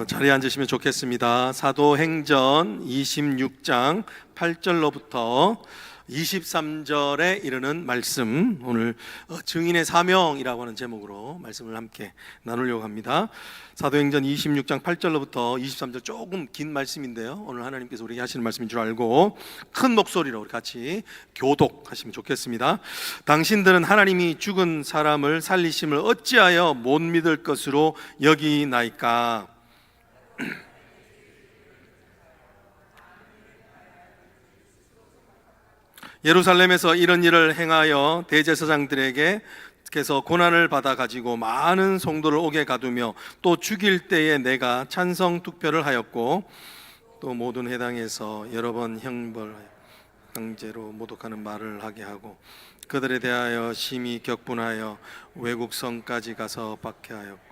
자리에 앉으시면 좋겠습니다. 사도행전 26장 8절로부터 23절에 이르는 말씀, 오늘 증인의 사명이라고 하는 제목으로 말씀을 함께 나누려고 합니다. 사도행전 26장 8절로부터 23절, 조금 긴 말씀인데요, 오늘 하나님께서 우리에게 하시는 말씀인 줄 알고 큰 목소리로 우리 같이 교독하시면 좋겠습니다. 당신들은 하나님이 죽은 사람을 살리심을 어찌하여 못 믿을 것으로 여기나이까? 예루살렘에서 이런 일을 행하여 대제사장들에게 께서 고난을 받아 가지고 많은 성도를 옥에 가두며 또 죽일 때에 내가 찬성 투표를 하였고 또 모든 회당에서 여러 번 형벌하여 강제로 모독하는 말을 하게 하고 그들에 대하여 심히 격분하여 외국 성까지 가서 박해하였고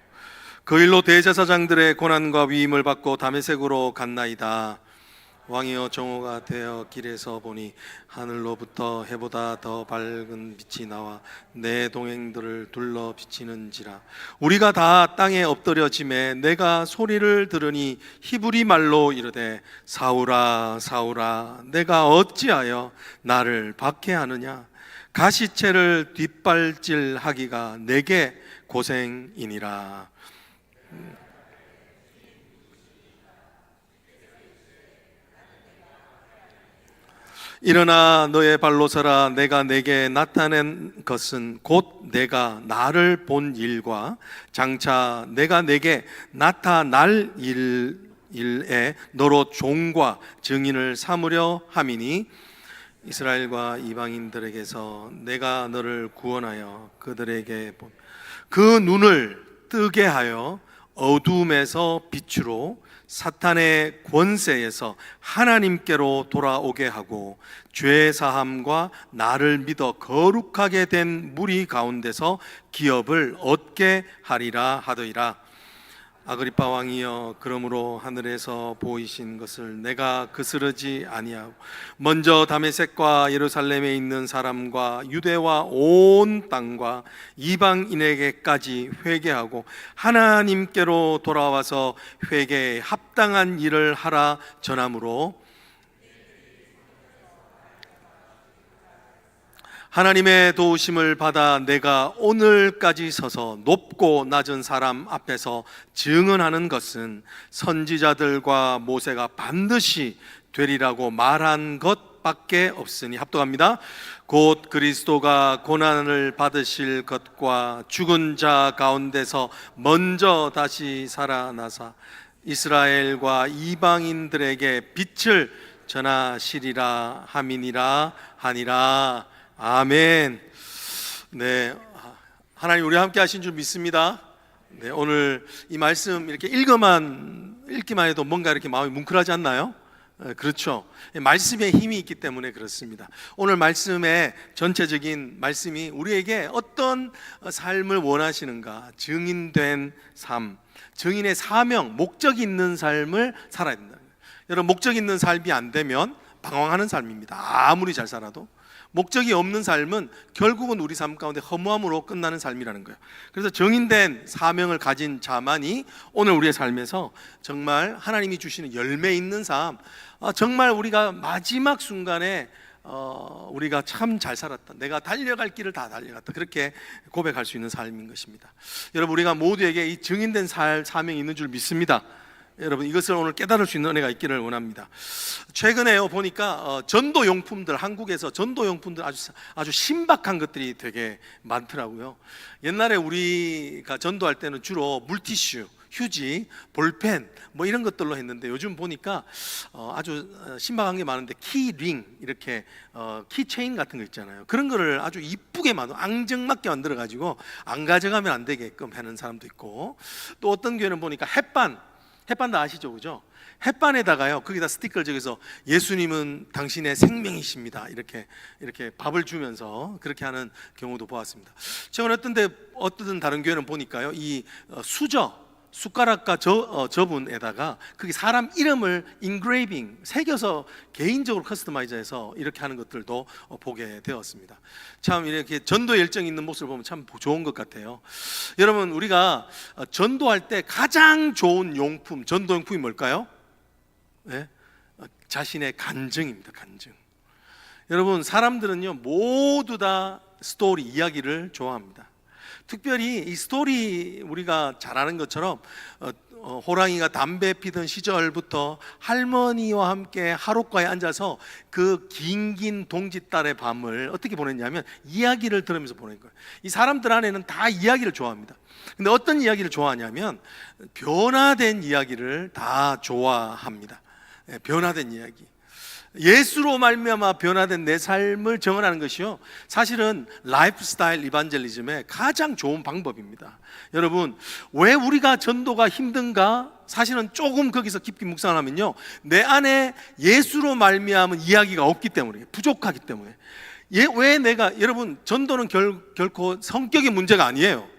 그 일로 대제사장들의 고난과 위임을 받고 다메섹으로 갔나이다. 왕이여, 정오가 되어 길에서 보니 하늘로부터 해보다 더 밝은 빛이 나와 내 동행들을 둘러 비치는지라. 우리가 다 땅에 엎드려짐에 내가 소리를 들으니 히브리 말로 이르되 사울아 사울아 내가 어찌하여 나를 박해하느냐. 가시채를 뒷발질하기가 내게 고생이니라. 일어나 너의 발로 서라. 내가 내게 나타낸 것은 곧 내가 나를 본 일과 장차 내가 내게 나타날 일에 너로 종과 증인을 삼으려 함이니 이스라엘과 이방인들에게서 내가 너를 구원하여 그들에게 그 눈을 뜨게 하여 어둠에서 빛으로 사탄의 권세에서 하나님께로 돌아오게 하고 죄 사함과 나를 믿어 거룩하게 된 무리 가운데서 기업을 얻게 하리라 하더이라. 아그리빠 왕이여, 그러므로 하늘에서 보이신 것을 내가 거스르지 아니하고 먼저 다메섹과 예루살렘에 있는 사람과 유대와 온 땅과 이방인에게까지 회개하고 하나님께로 돌아와서 회개에 합당한 일을 하라 전함으로 하나님의 도우심을 받아 내가 오늘까지 서서 높고 낮은 사람 앞에서 증언하는 것은 선지자들과 모세가 반드시 되리라고 말한 것밖에 없으니 합독합니다. 곧 그리스도가 고난을 받으실 것과 죽은 자 가운데서 먼저 다시 살아나사 이스라엘과 이방인들에게 빛을 전하시리라 함이니라 하니라. 아멘. 네, 하나님 우리와 함께 하신 줄 믿습니다. 네, 오늘 이 말씀 이렇게 읽기만 해도 뭔가 이렇게 마음이 뭉클하지 않나요? 그렇죠. 말씀에 힘이 있기 때문에 그렇습니다. 오늘 말씀의 전체적인 말씀이 우리에게 어떤 삶을 원하시는가, 증인된 삶, 증인의 사명, 목적 있는 삶을 살아야 된다. 여러분, 목적 있는 삶이 안 되면 방황하는 삶입니다. 아무리 잘 살아도 목적이 없는 삶은 결국은 우리 삶 가운데 허무함으로 끝나는 삶이라는 거예요. 그래서 정인된 사명을 가진 자만이 오늘 우리의 삶에서 정말 하나님이 주시는 열매 있는 삶, 정말 우리가 마지막 순간에 우리가 참 잘 살았다, 내가 달려갈 길을 다 달려갔다, 그렇게 고백할 수 있는 삶인 것입니다. 여러분, 우리가 모두에게 이 증인된 사명이 있는 줄 믿습니다. 여러분, 이것을 오늘 깨달을 수 있는 은혜가 있기를 원합니다. 최근에요 보니까 전도용품들, 한국에서 전도용품들 아주 신박한 것들이 되게 많더라고요. 옛날에 우리가 전도할 때는 주로 물티슈, 휴지, 볼펜 뭐 이런 것들로 했는데 요즘 보니까 아주 신박한 게 많은데 키링, 이렇게 키체인 같은 거 있잖아요. 그런 거를 아주 이쁘게 앙증맞게 만들어 가지고 안 가져가면 안 되게끔 하는 사람도 있고, 또 어떤 교회는 보니까 햇반도 아시죠, 그죠? 햇반에다가요, 거기다 스티커를 적어서 예수님은 당신의 생명이십니다, 이렇게 밥을 주면서 그렇게 하는 경우도 보았습니다. 최근에 어떤 다른 교회는 보니까요, 이 숟가락과 저분에다가 그게 사람 이름을 인그레이빙 새겨서 개인적으로 커스터마이즈해서 이렇게 하는 것들도 보게 되었습니다. 참 이렇게 전도 열정이 있는 모습을 보면 참 좋은 것 같아요. 여러분, 우리가 전도할 때 가장 좋은 용품, 전도 용품이 뭘까요? 네? 자신의 간증입니다. 간증. 여러분, 사람들은요 모두 다 스토리, 이야기를 좋아합니다. 특별히 이 스토리, 우리가 잘 아는 것처럼 호랑이가 담배 피던 시절부터 할머니와 함께 하롯가에 앉아서 그 긴 동짓달의 밤을 어떻게 보냈냐면 이야기를 들으면서 보낸 거예요. 이 사람들 안에는 다 이야기를 좋아합니다. 근데 어떤 이야기를 좋아하냐면 변화된 이야기를 다 좋아합니다. 변화된 이야기, 예수로 말미암아 변화된 내 삶을 정언하는 것이요, 사실은 라이프스타일 이반젤리즘의 가장 좋은 방법입니다. 여러분, 왜 우리가 전도가 힘든가? 사실은 조금 거기서 깊이 묵상을 하면요, 내 안에 예수로 말미암은 이야기가 없기 때문에, 부족하기 때문에. 왜 내가, 여러분, 전도는 결코 성격의 문제가 아니에요.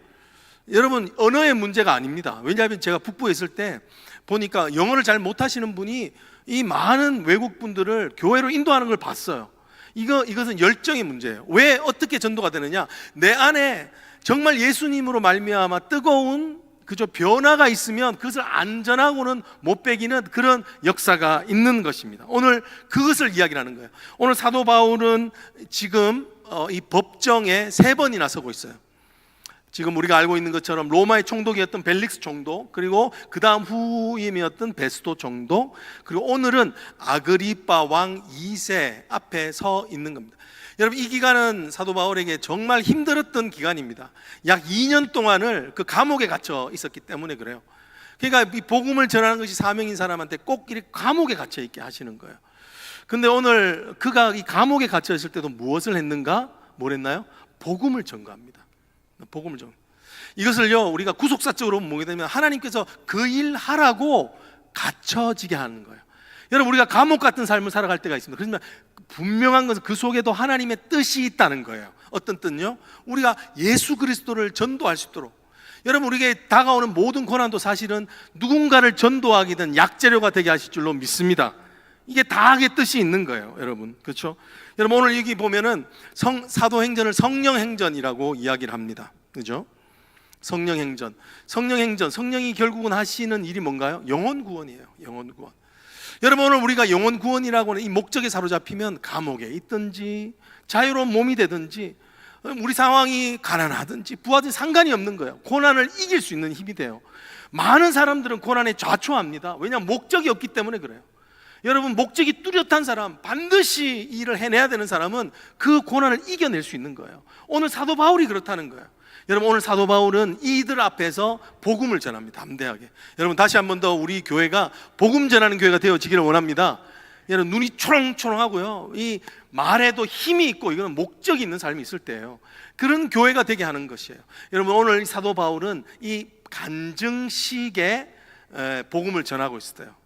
여러분, 언어의 문제가 아닙니다. 왜냐하면 제가 북부에 있을 때 보니까 영어를 잘 못하시는 분이 이 많은 외국 분들을 교회로 인도하는 걸 봤어요. 이것은 열정의 문제예요. 왜 어떻게 전도가 되느냐? 내 안에 정말 예수님으로 말미암아 뜨거운 그저 변화가 있으면 그것을 안전하고는 못 빼기는 그런 역사가 있는 것입니다. 오늘 그것을 이야기하는 거예요. 오늘 사도 바울은 지금 이 법정에 3번이나 서고 있어요. 지금 우리가 알고 있는 것처럼 로마의 총독이었던 벨릭스 총독, 그리고 그 다음 후임이었던 베스도 총독, 그리고 오늘은 아그리빠 왕 2세 앞에 서 있는 겁니다. 여러분, 이 기간은 사도 바울에게 정말 힘들었던 기간입니다. 약 2년 동안을 그 감옥에 갇혀 있었기 때문에 그래요. 그러니까 이 복음을 전하는 것이 사명인 사람한테 꼭 이렇게 감옥에 갇혀 있게 하시는 거예요. 근데 오늘 그가 이 감옥에 갇혀 있을 때도 무엇을 했는가? 뭘 했나요? 복음을 전가합니다. 복음을 전. 이것을요 우리가 구속사적으로 보게 되면 하나님께서 그 일 하라고 갇혀지게 하는 거예요. 여러분, 우리가 감옥 같은 삶을 살아갈 때가 있습니다. 그렇지만 분명한 것은 그 속에도 하나님의 뜻이 있다는 거예요. 어떤 뜻요? 우리가 예수 그리스도를 전도할 수 있도록. 여러분, 우리에게 다가오는 모든 고난도 사실은 누군가를 전도하기든 약재료가 되게 하실 줄로 믿습니다. 이게 다의 뜻이 있는 거예요, 여러분. 그렇죠? 여러분, 오늘 여기 보면은 사도행전을 성령행전이라고 이야기를 합니다. 그죠? 성령행전. 성령이 결국은 하시는 일이 뭔가요? 영혼 구원이에요. 영혼 구원. 여러분, 오늘 우리가 영혼 구원이라고 하는 이 목적에 사로잡히면 감옥에 있든지 자유로운 몸이 되든지 우리 상황이 가난하든지 부하든지 상관이 없는 거예요. 고난을 이길 수 있는 힘이 돼요. 많은 사람들은 고난에 좌초합니다. 왜냐하면 목적이 없기 때문에 그래요. 여러분, 목적이 뚜렷한 사람, 반드시 일을 해내야 되는 사람은 그 고난을 이겨낼 수 있는 거예요. 오늘 사도 바울이 그렇다는 거예요. 여러분, 오늘 사도 바울은 이들 앞에서 복음을 전합니다. 담대하게. 여러분, 다시 한 번 더 우리 교회가 복음 전하는 교회가 되어지기를 원합니다. 여러분, 눈이 초롱초롱하고요, 이 말에도 힘이 있고, 이거는 목적이 있는 삶이 있을 때예요. 그런 교회가 되게 하는 것이에요. 여러분, 오늘 사도 바울은 이 간증식에 복음을 전하고 있어요.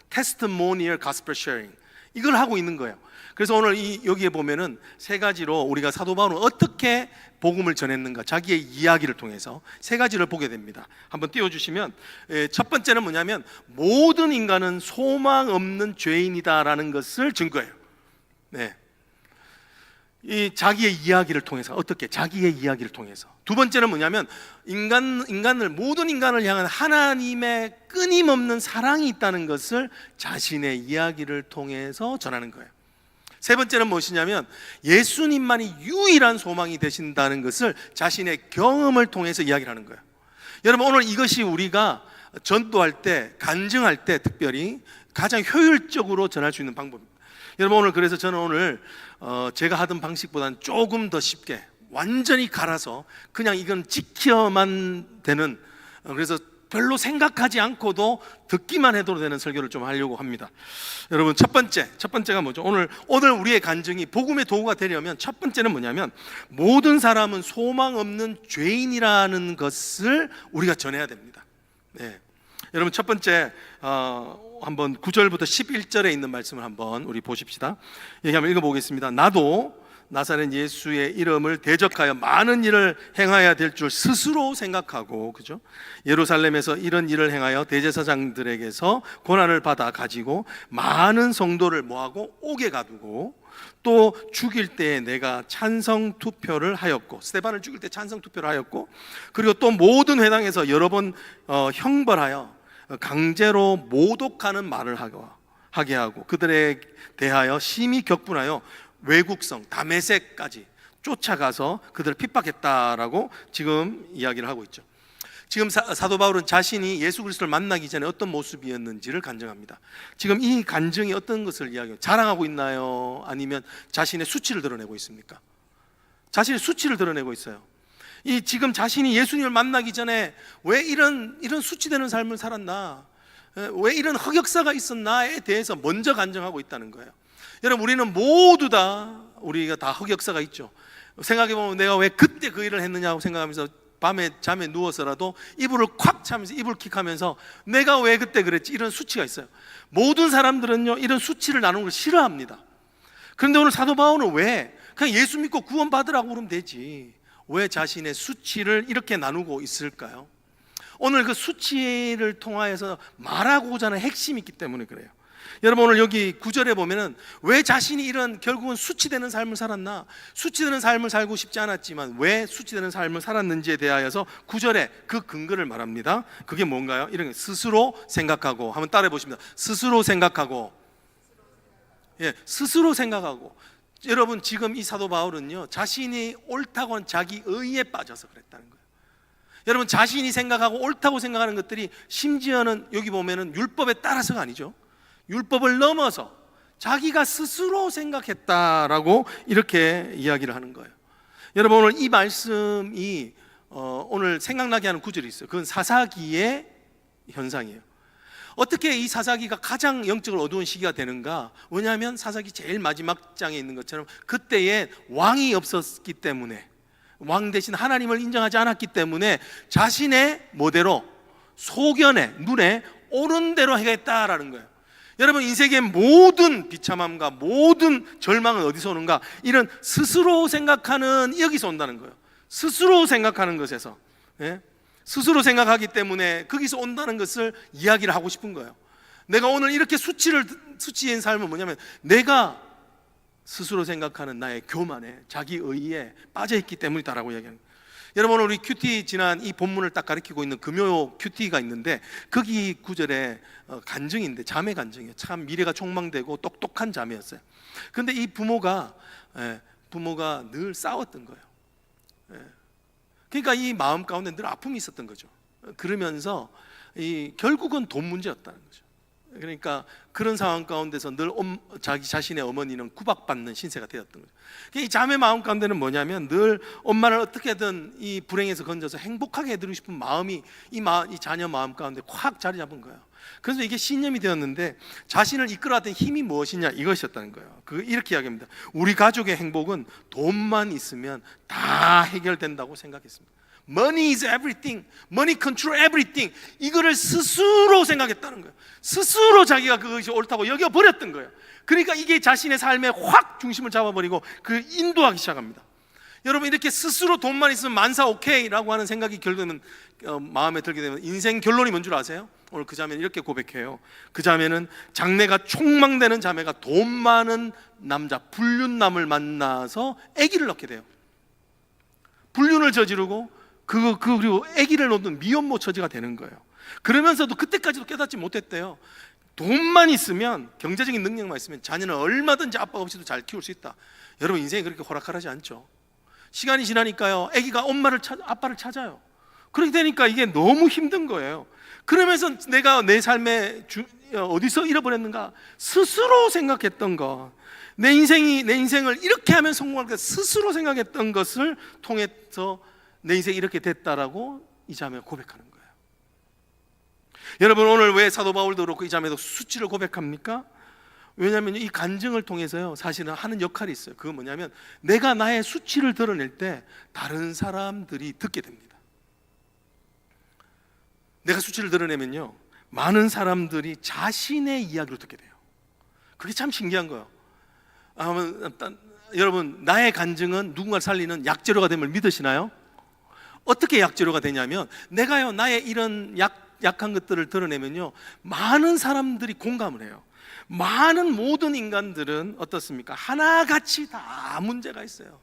Testimonial Gospel Sharing, 이걸 하고 있는 거예요. 그래서 오늘 여기에 보면은 3가지로 우리가 사도 바울은 어떻게 복음을 전했는가, 자기의 이야기를 통해서 3가지를 보게 됩니다. 한번 띄워주시면, 첫 번째는 뭐냐면 모든 인간은 소망 없는 죄인이다라는 것을 증거해요. 네. 이 자기의 이야기를 통해서, 어떻게? 자기의 이야기를 통해서. 두 번째는 뭐냐면 모든 인간을 향한 하나님의 끊임없는 사랑이 있다는 것을 자신의 이야기를 통해서 전하는 거예요. 세 번째는 무엇이냐면 예수님만이 유일한 소망이 되신다는 것을 자신의 경험을 통해서 이야기를 하는 거예요. 여러분, 오늘 이것이 우리가 전도할 때, 간증할 때 특별히 가장 효율적으로 전할 수 있는 방법입니다. 여러분, 오늘 그래서 저는 오늘 제가 하던 방식보다는 조금 더 쉽게 완전히 갈아서 그냥 이건 지켜만 되는, 그래서 별로 생각하지 않고도 듣기만 해도 되는 설교를 좀 하려고 합니다. 여러분, 첫 번째가 뭐죠? 오늘 우리의 간증이 복음의 도구가 되려면 첫 번째는 뭐냐면 모든 사람은 소망 없는 죄인이라는 것을 우리가 전해야 됩니다. 네. 여러분, 첫 번째 한번 9절부터 11절에 있는 말씀을 한번 우리 보십시다. 여기 한번 읽어보겠습니다. 나도 나사렛 예수의 이름을 대적하여 많은 일을 행해야 될 줄 스스로 생각하고, 그죠? 예루살렘에서 이런 일을 행하여 대제사장들에게서 고난을 받아 가지고 많은 성도를 뭐하고 옥에 가두고, 또 죽일 때 내가 찬성 투표를 하였고, 스데반을 죽일 때 찬성 투표를 하였고, 그리고 또 모든 회당에서 여러 번 형벌하여 강제로 모독하는 말을 하게 하고, 그들에 대하여 심히 격분하여 외국성 다메섹까지 쫓아가서 그들을 핍박했다라고 지금 이야기를 하고 있죠. 지금 사도 바울은 자신이 예수 그리스도를 만나기 전에 어떤 모습이었는지를 간증합니다. 지금 이 간증이 어떤 것을 이야기해요? 자랑하고 있나요? 아니면 자신의 수치를 드러내고 있습니까? 자신의 수치를 드러내고 있어요. 이 지금 자신이 예수님을 만나기 전에 왜 이런 수치되는 삶을 살았나, 왜 이런 흑역사가 있었나에 대해서 먼저 간증하고 있다는 거예요. 여러분, 우리는 모두 다 우리가 다 흑역사가 있죠. 생각해보면 내가 왜 그때 그 일을 했느냐고 생각하면서 밤에 잠에 누워서라도 이불을 콱 차면서 이불킥하면서 내가 왜 그때 그랬지, 이런 수치가 있어요. 모든 사람들은요 이런 수치를 나누는 걸 싫어합니다. 그런데 오늘 사도 바울은 왜 그냥 예수 믿고 구원 받으라고 그러면 되지, 왜 자신의 수치를 이렇게 나누고 있을까요? 오늘 그 수치를 통하여서 말하고자 하는 핵심이 있기 때문에 그래요. 여러분, 오늘 여기 9절에 보면은 왜 자신이 이런 결국은 수치되는 삶을 살았나, 수치되는 삶을 살고 싶지 않았지만 왜 수치되는 삶을 살았는지에 대하여서 9절에 그 근거를 말합니다. 그게 뭔가요? 이런 스스로 생각하고, 한번 따라해 보십니다. 스스로 생각하고, 예, 스스로 생각하고. 여러분, 지금 이 사도 바울은요 자신이 옳다고 하는 자기 의에 빠져서 그랬다는 거예요. 여러분, 자신이 생각하고 옳다고 생각하는 것들이 심지어는 여기 보면은 율법에 따라서가 아니죠. 율법을 넘어서 자기가 스스로 생각했다라고 이렇게 이야기를 하는 거예요. 여러분, 오늘 이 말씀이 오늘 생각나게 하는 구절이 있어요. 그건 사사기의 현상이에요. 어떻게 이 사사기가 가장 영적으로 어두운 시기가 되는가? 왜냐하면 사사기 제일 마지막 장에 있는 것처럼 그때에 왕이 없었기 때문에, 왕 대신 하나님을 인정하지 않았기 때문에 자신의 뭐대로 소견에 눈에 오른 대로 하겠다라는 거예요. 여러분, 인생의 모든 비참함과 모든 절망은 어디서 오는가? 이런 스스로 생각하는, 여기서 온다는 거예요. 스스로 생각하는 것에서, 예? 스스로 생각하기 때문에 거기서 온다는 것을 이야기를 하고 싶은 거예요. 내가 오늘 이렇게 수치인 삶은 뭐냐면 내가 스스로 생각하는 나의 교만에, 자기 의에 빠져있기 때문이다라고 이야기하는 거예요. 여러분, 우리 큐티 지난 이 본문을 딱 가리키고 있는 금요 큐티가 있는데 거기 구절에 간증인데, 자매 간증이에요. 참 미래가 촉망되고 똑똑한 자매였어요. 그런데 이 부모가 늘 싸웠던 거예요. 그러니까 이 마음 가운데 늘 아픔이 있었던 거죠. 그러면서 결국은 돈 문제였다는 거죠. 그러니까 그런 상황 가운데서 늘 자기 자신의 어머니는 구박받는 신세가 되었던 거죠. 이 자매 마음 가운데는 뭐냐면 늘 엄마를 어떻게든 이 불행에서 건져서 행복하게 해드리고 싶은 마음이 이 자녀 마음 가운데 확 자리 잡은 거예요. 그래서 이게 신념이 되었는데 자신을 이끌어왔던 힘이 무엇이냐, 이것이었다는 거예요. 이렇게 이야기합니다. 우리 가족의 행복은 돈만 있으면 다 해결된다고 생각했습니다. Money is everything. Money control everything. 이거를 스스로 생각했다는 거예요. 스스로 자기가 그것이 옳다고 여겨버렸던 거예요. 그러니까 이게 자신의 삶에 확 중심을 잡아버리고 그 인도하기 시작합니다. 여러분, 이렇게 스스로 돈만 있으면 만사 오케이라고 하는 생각이 결국은 마음에 들게 되면 인생 결론이 뭔 줄 아세요? 오늘 그 자매는 이렇게 고백해요. 그 자매는 장래가 촉망되는 자매가 돈 많은 남자 불륜남을 만나서 아기를 낳게 돼요. 불륜을 저지르고 그리고 아기를 놓는 미혼모 처지가 되는 거예요. 그러면서도 그때까지도 깨닫지 못했대요. 돈만 있으면, 경제적인 능력만 있으면 자녀는 얼마든지 아빠 없이도 잘 키울 수 있다. 여러분, 인생이 그렇게 호락호락하지 않죠. 시간이 지나니까요 아기가 아빠를 찾아요. 그렇게 되니까 이게 너무 힘든 거예요. 그러면서 내가 내 삶에 어디서 잃어버렸는가? 스스로 생각했던 것, 내 인생을 이렇게 하면 성공할 것, 스스로 생각했던 것을 통해서 내 인생이 이렇게 됐다라고 이 자매가 고백하는 거예요. 여러분, 오늘 왜 사도 바울도 그렇고 이 자매도 수치를 고백합니까? 왜냐하면 이 간증을 통해서요 사실은 하는 역할이 있어요. 그건 뭐냐면 내가 나의 수치를 드러낼 때 다른 사람들이 듣게 됩니다. 내가 수치를 드러내면요 많은 사람들이 자신의 이야기를 듣게 돼요. 그게 참 신기한 거예요. 여러분, 나의 간증은 누군가를 살리는 약재료가 됨을 믿으시나요? 어떻게 약재료가 되냐면, 내가요 나의 이런 약한 것들을 드러내면요 많은 사람들이 공감을 해요. 많은 모든 인간들은 어떻습니까? 하나같이 다 문제가 있어요.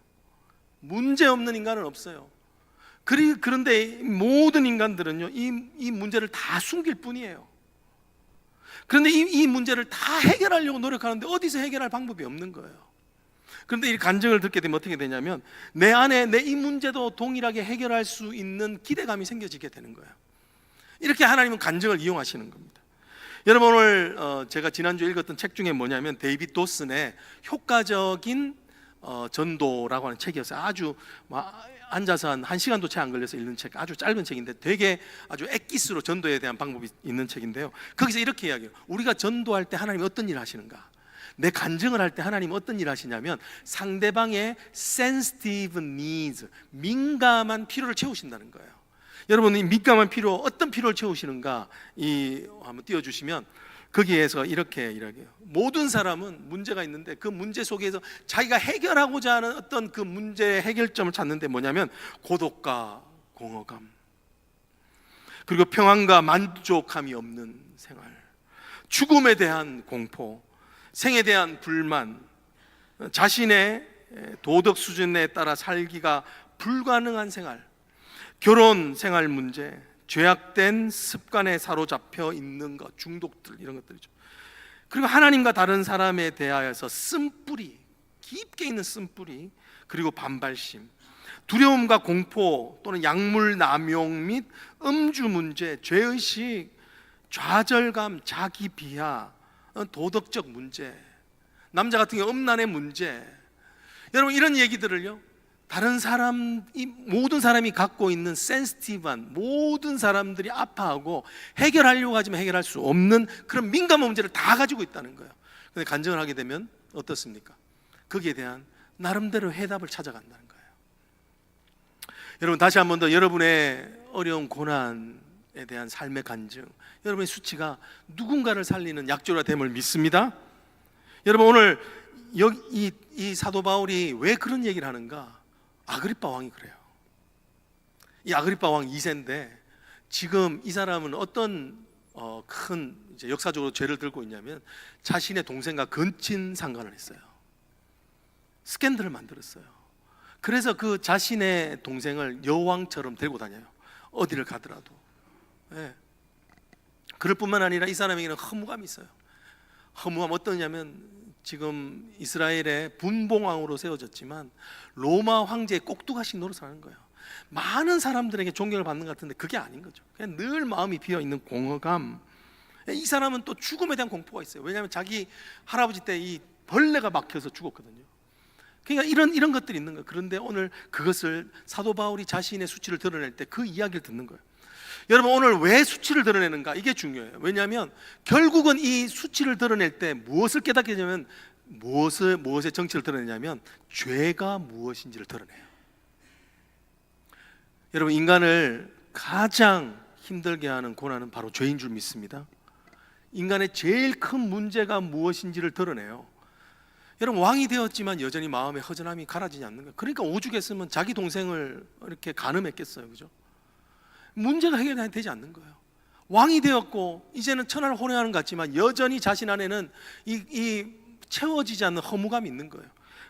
문제 없는 인간은 없어요. 그런데 모든 인간들은요 이 문제를 다 숨길 뿐이에요. 그런데 이 문제를 다 해결하려고 노력하는데 어디서 해결할 방법이 없는 거예요. 그런데 이 간증을 듣게 되면 어떻게 되냐면, 내 안에 내 이 문제도 동일하게 해결할 수 있는 기대감이 생겨지게 되는 거예요. 이렇게 하나님은 간증을 이용하시는 겁니다. 여러분, 오늘 제가 지난주에 읽었던 책 중에 뭐냐면 데이빗 도슨의 효과적인 전도라고 하는 책이었어요. 아주 앉아서 한 1시간도 채 안 걸려서 읽는 책, 아주 짧은 책인데 되게 아주 엑기스로 전도에 대한 방법이 있는 책인데요. 거기서 이렇게 이야기해요. 우리가 전도할 때 하나님이 어떤 일을 하시는가? 내 간증을 할 때 하나님은 어떤 일을 하시냐면, 상대방의 sensitive needs, 민감한 필요를 채우신다는 거예요. 여러분, 이 민감한 필요, 어떤 필요를 채우시는가 한번 띄워주시면, 거기에서 이렇게 이야기해요. 모든 사람은 문제가 있는데 그 문제 속에서 자기가 해결하고자 하는 어떤 그 문제의 해결점을 찾는데 뭐냐면 고독과 공허감, 그리고 평안과 만족함이 없는 생활, 죽음에 대한 공포, 생에 대한 불만, 자신의 도덕 수준에 따라 살기가 불가능한 생활, 결혼 생활 문제, 죄악된 습관에 사로잡혀 있는 것, 중독들, 이런 것들이죠. 그리고 하나님과 다른 사람에 대하여서 쓴뿌리, 깊게 있는 쓴뿌리, 그리고 반발심, 두려움과 공포 또는 약물 남용 및 음주 문제, 죄의식, 좌절감, 자기 비하, 도덕적 문제, 남자 같은 경우 음란의 문제. 여러분, 이런 얘기들을요 다른 사람, 이 모든 사람이 갖고 있는 센시티브한, 모든 사람들이 아파하고 해결하려고 하지만 해결할 수 없는 그런 민감한 문제를 다 가지고 있다는 거예요. 근데 간증을 하게 되면 어떻습니까? 거기에 대한 나름대로 해답을 찾아간다는 거예요. 여러분, 다시 한 번 더 여러분의 어려운 고난에 대한 삶의 간증, 여러분의 수치가 누군가를 살리는 약조가 됨을 믿습니다. 여러분, 오늘 이 사도 바울이 왜 그런 얘기를 하는가? 아그리빠 왕이 그래요. 이 아그리빠 왕 2세인데 지금 이 사람은 어떤 큰 이제 역사적으로 죄를 들고 있냐면, 자신의 동생과 근친 상간을 했어요. 스캔들을 만들었어요. 그래서 그 자신의 동생을 여왕처럼 데리고 다녀요. 어디를 가더라도. 네. 그럴 뿐만 아니라 이 사람에게는 허무감이 있어요. 허무함 어떠냐면, 지금 이스라엘의 분봉왕으로 세워졌지만 로마 황제의 꼭두가시 노릇을 하는 거예요. 많은 사람들에게 존경을 받는 것 같은데 그게 아닌 거죠. 그냥 늘 마음이 비어있는 공허감. 이 사람은 또 죽음에 대한 공포가 있어요. 왜냐하면 자기 할아버지 때 이 벌레가 막혀서 죽었거든요. 그러니까 이런 것들이 있는 거예요. 그런데 오늘 그것을 사도 바울이 자신의 수치를 드러낼 때 그 이야기를 듣는 거예요. 여러분, 오늘 왜 수치를 드러내는가? 이게 중요해요. 왜냐하면 결국은 이 수치를 드러낼 때 무엇을 깨닫게 되냐면, 무엇의 정체를 드러내냐면 죄가 무엇인지를 드러내요. 여러분, 인간을 가장 힘들게 하는 고난은 바로 죄인 줄 믿습니다. 인간의 제일 큰 문제가 무엇인지를 드러내요. 여러분, 왕이 되었지만 여전히 마음의 허전함이 가라지지 않는 거예요. 그러니까 오죽했으면 자기 동생을 이렇게 간음했겠어요. 그죠? 문제가 해결되지 않는 거예요. 왕이 되었고 이제는 천하를 호령하는 것 같지만 여전히 자신 안에는 이 채워지지 않는 허무감이 있는 거예요.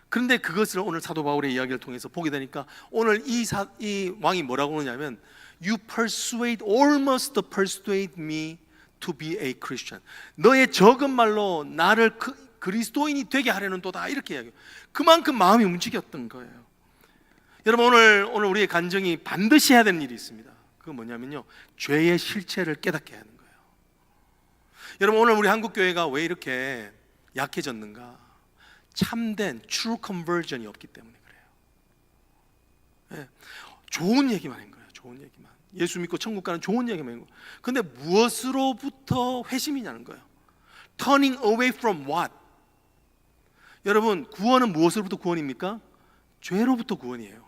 그런데 그것을 오늘 사도 바울의 이야기를 통해서 보게 되니까, 오늘 이 왕이 뭐라고 하냐면, You almost persuade me to be a Christian. 너의 적은 말로 나를 그리스도인이 되게 하려는 도다, 이렇게 이야기해요. 그만큼 마음이 움직였던 거예요. 여러분, 오늘 우리의 간증이 반드시 해야 되는 일이 있습니다. 그건 뭐냐면요, 죄의 실체를 깨닫게 하는 거예요. 여러분, 오늘 우리 한국교회가 왜 이렇게 약해졌는가? 참된 true conversion이 없기 때문에 그래요. 네. 좋은 얘기만 한 거예요. 좋은 얘기만. 예수 믿고 천국 가는 좋은 얘기만 한 거예요. 근데 무엇으로부터 회심이냐는 거예요. Turning away from what? 여러분, 구원은 무엇으로부터 구원입니까? 죄로부터 구원이에요.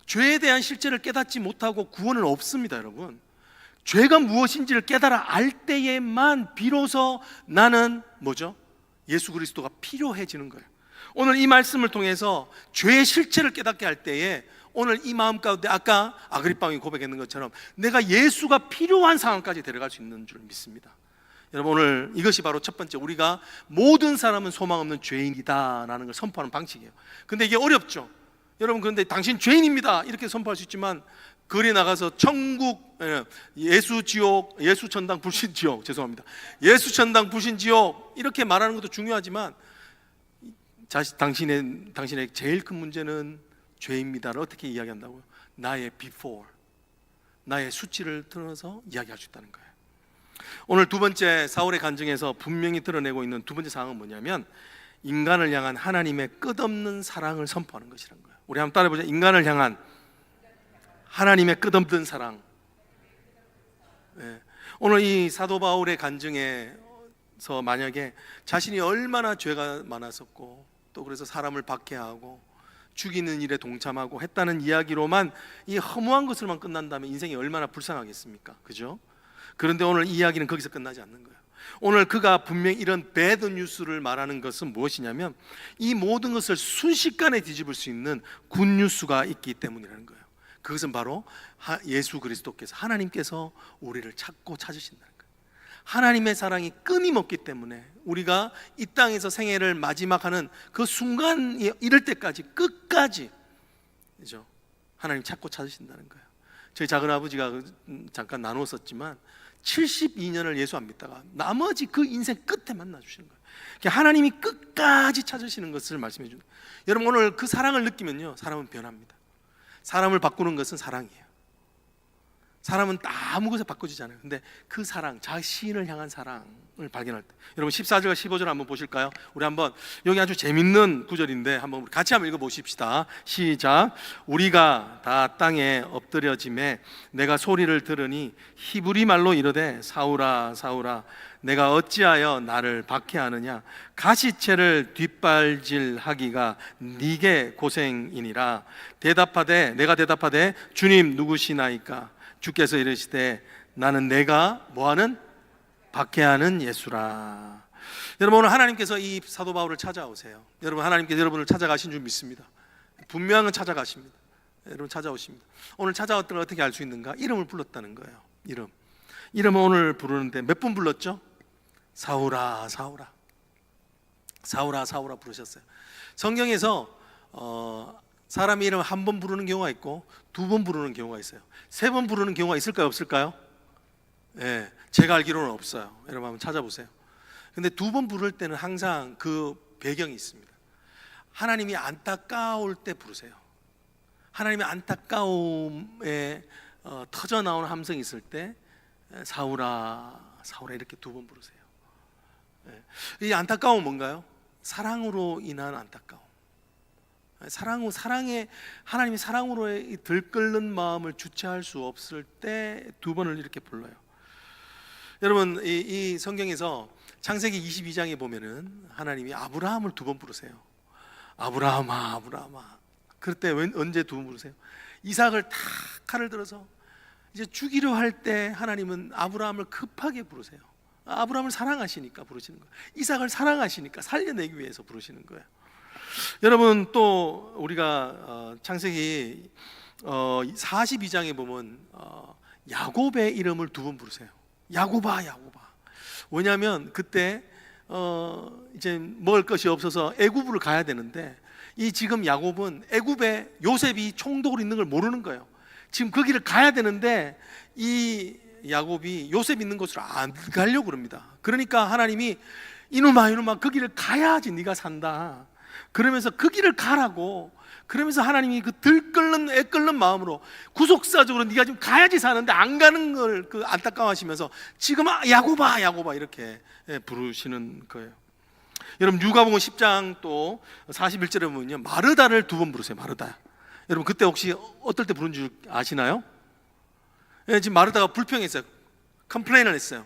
죄에 대한 실체를 깨닫지 못하고 구원은 없습니다. 여러분, 죄가 무엇인지를 깨달아 알 때에만 비로소 나는 뭐죠? 예수 그리스도가 필요해지는 거예요. 오늘 이 말씀을 통해서 죄의 실체를 깨닫게 할 때에 오늘 이 마음 가운데 아까 아그리빠 왕이 고백했는 것처럼 내가 예수가 필요한 상황까지 데려갈 수 있는 줄 믿습니다. 여러분, 오늘 이것이 바로 첫 번째, 우리가 모든 사람은 소망 없는 죄인이다라는 걸 선포하는 방식이에요. 근데 이게 어렵죠. 여러분, 그런데 당신 죄인입니다 이렇게 선포할 수 있지만 거리에 나가서 천국, 예수 지옥, 예수 천당 불신 지옥, 죄송합니다, 예수 천당 불신 지옥 이렇게 말하는 것도 중요하지만 당신의 제일 큰 문제는 죄입니다를 어떻게 이야기한다고요? 나의 before, 나의 수치를 들어서 이야기할 수 있다는 거예요. 오늘 두 번째 사울의 간증에서 분명히 드러내고 있는 두 번째 사항은 뭐냐면 인간을 향한 하나님의 끝없는 사랑을 선포하는 것이라는 거예요. 우리 한번 따라해보자. 인간을 향한 하나님의 끝없는 사랑. 네. 오늘 이 사도 바울의 간증에서 만약에 자신이 얼마나 죄가 많았었고 또 그래서 사람을 박해하고 죽이는 일에 동참하고 했다는 이야기로만 이 허무한 것으로만 끝난다면 인생이 얼마나 불쌍하겠습니까? 그죠? 그런데 오늘 이 이야기는 거기서 끝나지 않는 거예요. 오늘 그가 분명히 이런 배드 뉴스를 말하는 것은 무엇이냐면 이 모든 것을 순식간에 뒤집을 수 있는 굿 뉴스가 있기 때문이라는 거예요. 그것은 바로 예수 그리스도께서, 하나님께서 우리를 찾고 찾으신다는 거예요. 하나님의 사랑이 끊임없기 때문에 우리가 이 땅에서 생애를 마지막하는 그 순간이 이럴 때까지 끝까지, 그죠? 하나님 찾고 찾으신다는 거예요. 저희 작은 아버지가 잠깐 나누었었지만 72년을 예수 안 믿다가 나머지 그 인생 끝에 만나 주시는 거예요. 하나님이 끝까지 찾으시는 것을 말씀해 주는 거예요. 여러분, 오늘 그 사랑을 느끼면요, 사람은 변합니다. 사람을 바꾸는 것은 사랑이에요. 사람은 아무 것에 바꿔지지 않아요. 근데 그 사랑, 자신을 향한 사랑을 발견할 때, 여러분 14절과 15절 한번 보실까요? 우리 한번, 여기 아주 재밌는 구절인데 한번 우리 같이 한번 읽어보십시다. 시작. 우리가 다 땅에 엎드려짐에 내가 소리를 들으니 히브리 말로 이르되 사울아 사울아 내가 어찌하여 나를 박해하느냐. 가시채를 뒷발질하기가 네게 고생이니라. 내가 대답하되 주님 누구시나이까. 주께서 이르시되 나는 내가 뭐하는? 박해하는 예수라. 여러분, 오늘 하나님께서 이 사도 바울을 찾아오세요. 여러분, 하나님께서 여러분을 찾아가신 줄 믿습니다. 분명한 찾아가십니다. 여러분 찾아오십니다. 오늘 찾아왔던 걸 어떻게 알 수 있는가? 이름을 불렀다는 거예요. 이름을 오늘 부르는데 몇 분 불렀죠? 사울아 사울아 사울아 사울아 부르셨어요. 성경에서 사람 이름을 한 번 부르는 경우가 있고 두 번 부르는 경우가 있어요. 세 번 부르는 경우가 있을까요? 없을까요? 네, 제가 알기로는 없어요. 여러분 한번 찾아보세요. 근데 두 번 부를 때는 항상 그 배경이 있습니다. 하나님이 안타까울 때 부르세요. 하나님의 안타까움에 터져 나오는 함성이 있을 때 사울아 사울아 이렇게 두 번 부르세요. 네. 이 안타까움은 뭔가요? 사랑으로 인한 안타까움. 사랑에 하나님이 사랑으로 들끓는 마음을 주체할 수 없을 때 두 번을 이렇게 불러요. 여러분, 이 성경에서 창세기 22장에 보면은 하나님이 아브라함을 두 번 부르세요. 아브라함아 아브라함아. 그럴 때 언제 두 번 부르세요? 이삭을 탁 칼을 들어서 이제 죽이려 할 때 하나님은 아브라함을 급하게 부르세요. 아브라함을 사랑하시니까 부르시는 거예요. 이삭을 사랑하시니까 살려내기 위해서 부르시는 거예요. 여러분, 또 우리가 창세기 42장에 보면 야곱의 이름을 두 번 부르세요. 야곱아 야곱아. 왜냐하면 그때 이제 먹을 것이 없어서 애굽으로 가야 되는데 이 지금 야곱은 애굽에 요셉이 총독으로 있는 걸 모르는 거예요. 지금 그 길을 가야 되는데 이 야곱이 요셉 있는 곳으로 안 가려고 그럽니다. 그러니까 하나님이 이놈아 그 길을 가야지 네가 산다. 그러면서 그 길을 가라고. 그러면서 하나님이 그 애끓는 마음으로 구속사적으로 네가 지금 가야지 사는데 안 가는 걸 그 안타까워하시면서 지금 야곱아 야곱아 이렇게 부르시는 거예요. 여러분, 누가복음 10장 또 41절에 보면요, 마르다를 두 번 부르세요. 마르다. 여러분, 그때 혹시 어떨 때 부른 줄 아시나요? 지금 마르다가 불평했어요. 컴플레인을 했어요.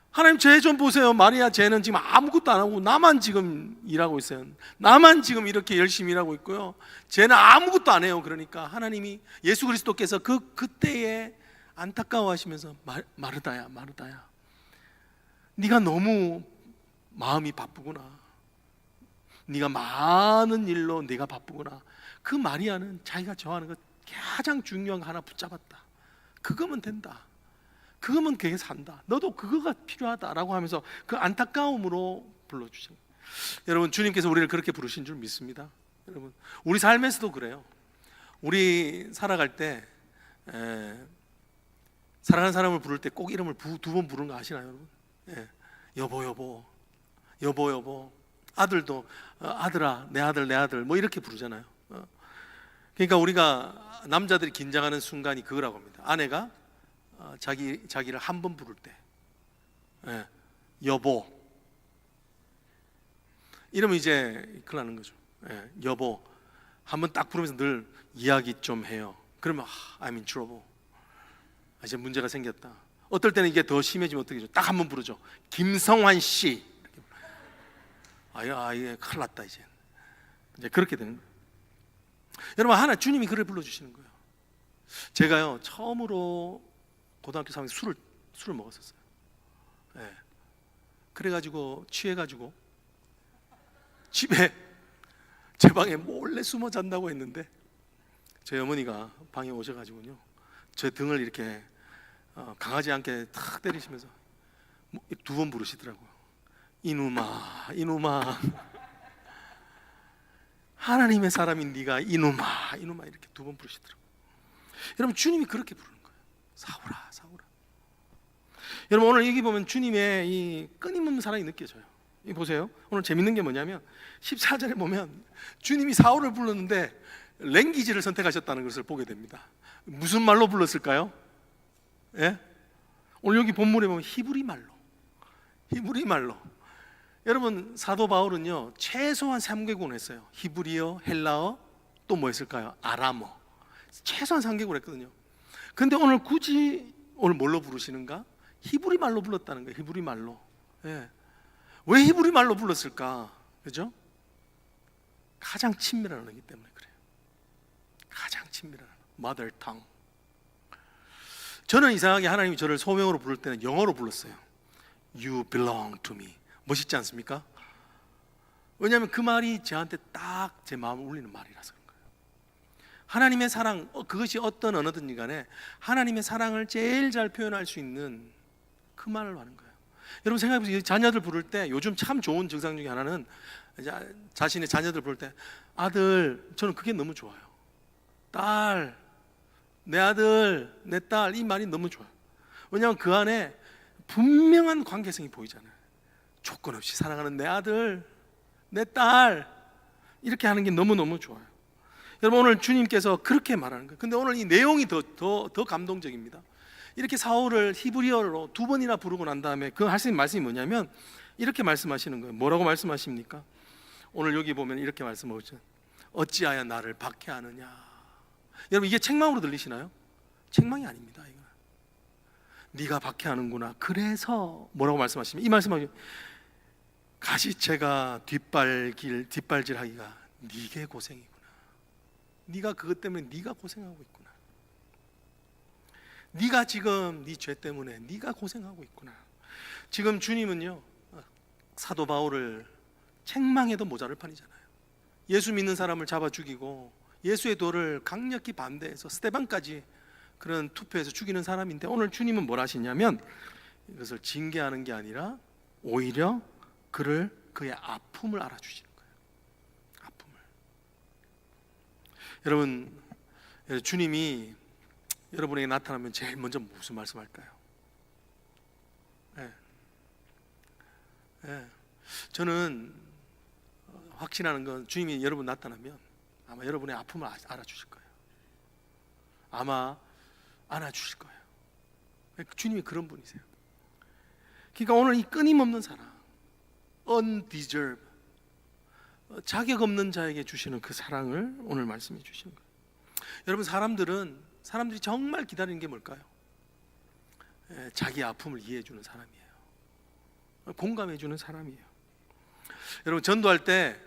하나님, 쟤 좀 보세요. 마리아 쟤는 지금 아무것도 안 하고 나만 지금 일하고 있어요. 나만 지금 이렇게 열심히 일하고 있고요. 쟤는 아무것도 안 해요. 그러니까 하나님이, 예수 그리스도께서 그때에 안타까워하시면서 마르다야 네가 너무 마음이 바쁘구나. 네가 많은 일로 네가 바쁘구나. 그 마리아는 자기가 좋아하는 것 가장 중요한 거 하나 붙잡았다. 그거면 된다. 그거면 걔 산다. 너도 그거가 필요하다라고 하면서 그 안타까움으로 불러주신 거예요. 여러분, 주님께서 우리를 그렇게 부르신 줄 믿습니다. 여러분, 우리 삶에서도 그래요. 우리 살아갈 때 사랑하는 사람을 부를 때 꼭 이름을 두 번 부르는 거 아시나요, 여러분? 여보, 여보, 여보, 여보. 아들도 아들아, 내 아들, 내 아들, 뭐 이렇게 부르잖아요. 그러니까 우리가 남자들이 긴장하는 순간이 그거라고 합니다. 아내가 자기를 한 번 부를 때, 여보. 이러면 이제 큰일 나는 거죠. 여보, 한 번 딱 부르면서 늘 이야기 좀 해요. 그러면 I'm in trouble. 이제 문제가 생겼다. 어떨 때는 이게 더 심해지면 어떻게 해죠? 딱 한 번 부르죠. 김성환 씨. 이게 큰일 났다 이제 그렇게 되는 거예요. 여러분, 하나 주님이 그래 불러주시는 거예요. 제가요 처음으로 고등학교 3학년 술을 먹었었어요. 그래가지고 취해가지고 집에 제 방에 몰래 숨어 잔다고 했는데 저희 어머니가 방에 오셔가지고요 제 등을 이렇게 강하지 않게 탁 때리시면서 두 번 부르시더라고요. 이누마, 이누마. 하나님의 사람인 네가 이누마, 이누마 이렇게 두 번 부르시더라고요. 여러분, 주님이 그렇게 부르는 거예요. 사오라, 사오라. 여러분, 오늘 여기 보면 주님의 이 끊임없는 사랑이 느껴져요. 이 보세요. 오늘 재밌는 게 뭐냐면 14절에 보면 주님이 사울을 불렀는데 랭귀지를 선택하셨다는 것을 보게 됩니다. 무슨 말로 불렀을까요? 오늘 여기 본문에 보면 히브리 말로. 여러분, 사도 바울은요 최소한 3개국을 했어요. 히브리어, 헬라어, 또 뭐 했을까요? 아람어. 최소한 3개국을 했거든요. 근데 오늘 굳이 오늘 뭘로 부르시는가? 히브리 말로 불렀다는 거예요. 히브리 말로. 왜 히브리 말로 불렀을까? 그죠? 가장 친밀한 언어이기 때문에 그래요. 가장 친밀한 언어, mother tongue. 저는 이상하게 하나님이 저를 소명으로 부를 때는 영어로 불렀어요. You belong to me. 멋있지 않습니까? 왜냐하면 그 말이 저한테 딱 제 마음을 울리는 말이라서 그런 거예요. 하나님의 사랑, 그것이 어떤 언어든지 간에 하나님의 사랑을 제일 잘 표현할 수 있는 그 말을 하는 거예요. 여러분 생각해보세요. 자녀들 부를 때 요즘 참 좋은 증상 중에 하나는 자신의 자녀들 부를 때 아들, 저는 그게 너무 좋아요. 딸, 내 아들, 내 딸, 이 말이 너무 좋아요. 왜냐하면 그 안에 분명한 관계성이 보이잖아요. 조건 없이 사랑하는 내 아들, 내 딸, 이렇게 하는 게 너무너무 좋아요. 여러분, 오늘 주님께서 그렇게 말하는 거예요. 근데 오늘 이 내용이 더 감동적입니다. 이렇게 사울을 히브리어로 2번이나 부르고 난 다음에 그 하시는 말씀이 뭐냐면 이렇게 말씀하시는 거예요. 뭐라고 말씀하십니까? 오늘 여기 보면 이렇게 말씀하시죠. 어찌하여 나를 박해하느냐. 여러분, 이게 책망으로 들리시나요? 책망이 아닙니다. 이거. 네가 박해하는구나. 그래서 뭐라고 말씀하시면 이 말씀하죠. 가시채가 뒷발질하기가 네게 고생이구나. 네가 그것 때문에 네가 고생하고 있구나. 네가 지금 네 죄 때문에 네가 고생하고 있구나. 지금 주님은요 사도 바울을 책망해도 모자랄 판이잖아요. 예수 믿는 사람을 잡아 죽이고 예수의 도를 강력히 반대해서 스데반까지 그런 투표해서 죽이는 사람인데 오늘 주님은 뭘 하시냐면 이것을 징계하는 게 아니라 오히려 그의 아픔을 알아주시는 거예요. 아픔을. 여러분, 주님이 여러분에게 나타나면 제일 먼저 무슨 말씀할까요? 저는 확신하는 건 주님이 여러분 나타나면 아마 여러분의 아픔을 알아주실 거예요. 아마 안아주실 거예요. 주님이 그런 분이세요. 그러니까 오늘 이 끊임없는 사랑, undeserved, 자격 없는 자에게 주시는 그 사랑을 오늘 말씀해 주시는 거예요. 여러분, 사람들이 정말 기다리는 게 뭘까요? 자기 아픔을 이해해 주는 사람이에요. 공감해 주는 사람이에요. 여러분, 전도할 때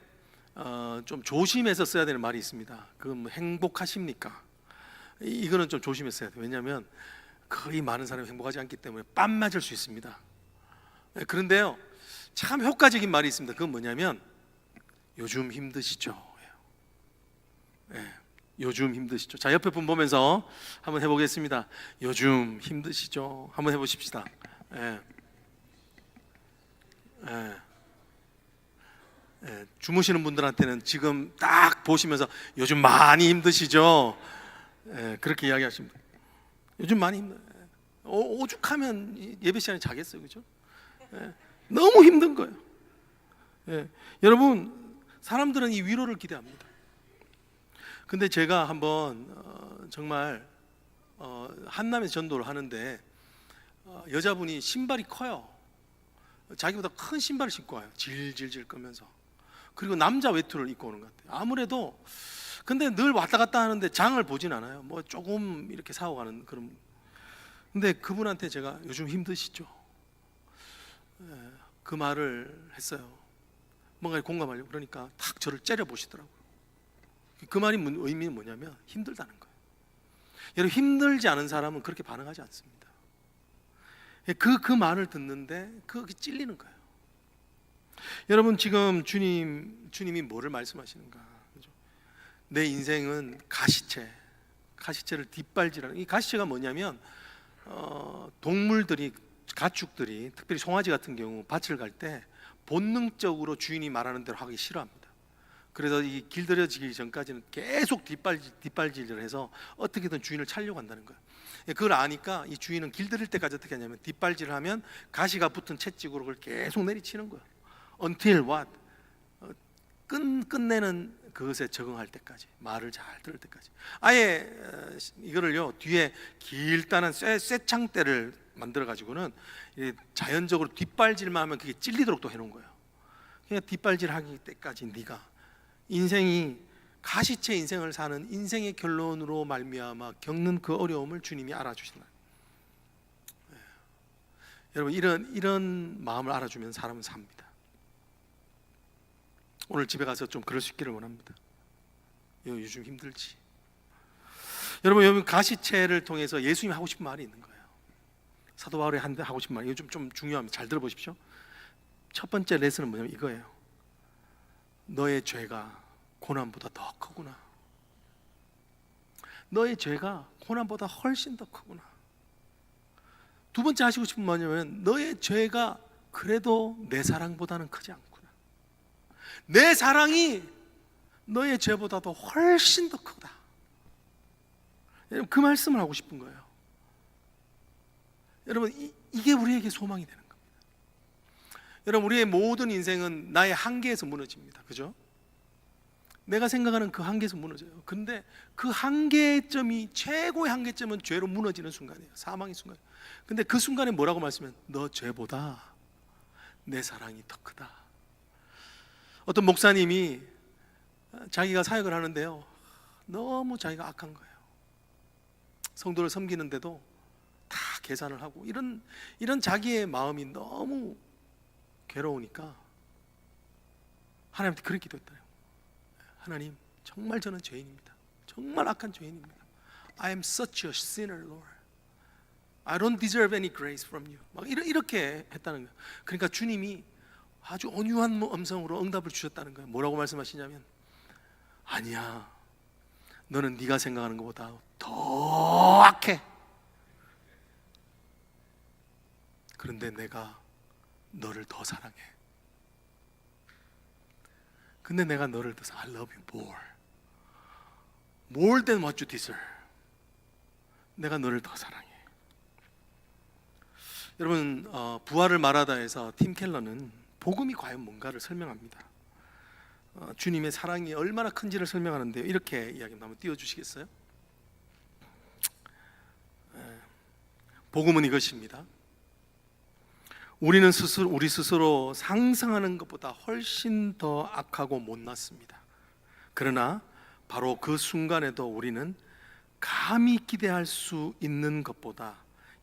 좀 조심해서 써야 되는 말이 있습니다. 그건 뭐 행복하십니까? 이거는 좀 조심해서 써야 돼요. 왜냐하면 거의 많은 사람이 행복하지 않기 때문에 빰 맞을 수 있습니다. 그런데요 참 효과적인 말이 있습니다. 그건 뭐냐면 요즘 힘드시죠? 예, 요즘 힘드시죠? 자, 옆에 분 보면서 한번 해보겠습니다. 요즘 힘드시죠? 한번 해보십시다. 예. 예. 예. 주무시는 분들한테는 지금 딱 보시면서 요즘 많이 힘드시죠? 예, 그렇게 이야기하십니다. 요즘 많이 힘들. 오죽하면 예배 시간에 자겠어요, 그죠? 예, 너무 힘든 거예요. 예, 여러분, 사람들은 이 위로를 기대합니다. 근데 제가 한번 정말 한남에서 전도를 하는데 여자분이 신발이 커요. 자기보다 큰 신발을 신고 와요. 질질질 끄면서. 그리고 남자 외투를 입고 오는 것 같아요. 아무래도 근데 늘 왔다 갔다 하는데 장을 보진 않아요. 뭐 조금 이렇게 사고 가는 그런. 근데 그분한테 제가 요즘 힘드시죠? 그 말을 했어요. 뭔가 공감하려고. 그러니까 탁 저를 째려 보시더라고요. 그 말이 의미는 뭐냐면 힘들다는 거예요. 여러분, 힘들지 않은 사람은 그렇게 반응하지 않습니다. 그 말을 듣는데 그게 찔리는 거예요. 여러분, 지금 주님이 뭐를 말씀하시는가? 그죠? 내 인생은 가시체를 뒷발질하는. 이 가시체가 뭐냐면 동물들이, 가축들이, 특별히 송아지 같은 경우 밭을 갈 때 본능적으로 주인이 말하는 대로 하기 싫어합니다. 그래서 이 길들여지기 전까지는 계속 뒷발질을 해서 어떻게든 주인을 찾려고 한다는 거예요. 그걸 아니까 이 주인은 길들일 때까지 어떻게 하냐면 뒷발질을 하면 가시가 붙은 채찍으로 그걸 계속 내리치는 거예요. Until what? 끝내는 그것에 적응할 때까지, 말을 잘 들을 때까지. 아예 이거를요, 뒤에 길다란 쇠창대를 만들어 가지고는 자연적으로 뒷발질만 하면 그게 찔리도록 또 해놓은 거예요. 그냥 뒷발질하기 때까지 네가 인생이 가시체 인생을 사는 인생의 결론으로 말미암아 겪는 그 어려움을 주님이 알아주신다. 여러분, 이런 마음을 알아주면 사람은 삽니다. 오늘 집에 가서 좀 그럴 수 있기를 원합니다. 요즘 힘들지. 여러분, 가시체를 통해서 예수님이 하고 싶은 말이 있는 거예요. 사도 바울이 하고 싶은 말, 이거 좀 중요합니다. 잘 들어보십시오. 첫 번째 레슨은 뭐냐면 이거예요. 너의 죄가 고난보다 더 크구나. 너의 죄가 고난보다 훨씬 더 크구나. 두 번째 하시고 싶은 뭐냐면 너의 죄가 그래도 내 사랑보다는 크지 않구나. 내 사랑이 너의 죄보다도 훨씬 더 크다. 여러분, 그 말씀을 하고 싶은 거예요. 여러분, 이게 우리에게 소망이 되는 겁니다. 여러분, 우리의 모든 인생은 나의 한계에서 무너집니다. 그죠? 내가 생각하는 그 한계에서 무너져요. 그런데 그 한계점이, 최고의 한계점은 죄로 무너지는 순간이에요. 사망의 순간. 근데 그 순간에 뭐라고 말씀하면 너 죄보다 내 사랑이 더 크다. 어떤 목사님이 자기가 사역을 하는데요, 너무 자기가 악한 거예요. 성도를 섬기는데도 다 계산을 하고 이런 자기의 마음이 너무 괴로우니까 하나님한테 그렇게 기도했다. 하나님, 정말 저는 죄인입니다. 정말 악한 죄인입니다. I am such a sinner, Lord. I don't deserve any grace from you. 막 이렇게 했다는 거예요. 그러니까 주님이 아주 온유한 음성으로 응답을 주셨다는 거예요. 뭐라고 말씀하시냐면, 아니야, 너는 네가 생각하는 것보다 더 악해. 그런데 내가 너를 더 사랑해. 근데 내가 너를 더 사랑해. I love you more than what you deserve. 내가 너를 더 사랑해. 여러분, 부활을 말하다에서 팀 켈러는 복음이 과연 뭔가를 설명합니다. 주님의 사랑이 얼마나 큰지를 설명하는데요, 이렇게 이야기합니다. 한번 띄워주시겠어요? 복음은 이것입니다. 우리는 우리 스스로 상상하는 것보다 훨씬 더 악하고 못났습니다. 그러나 바로 그 순간에도 우리는 감히 기대할 수 있는 것보다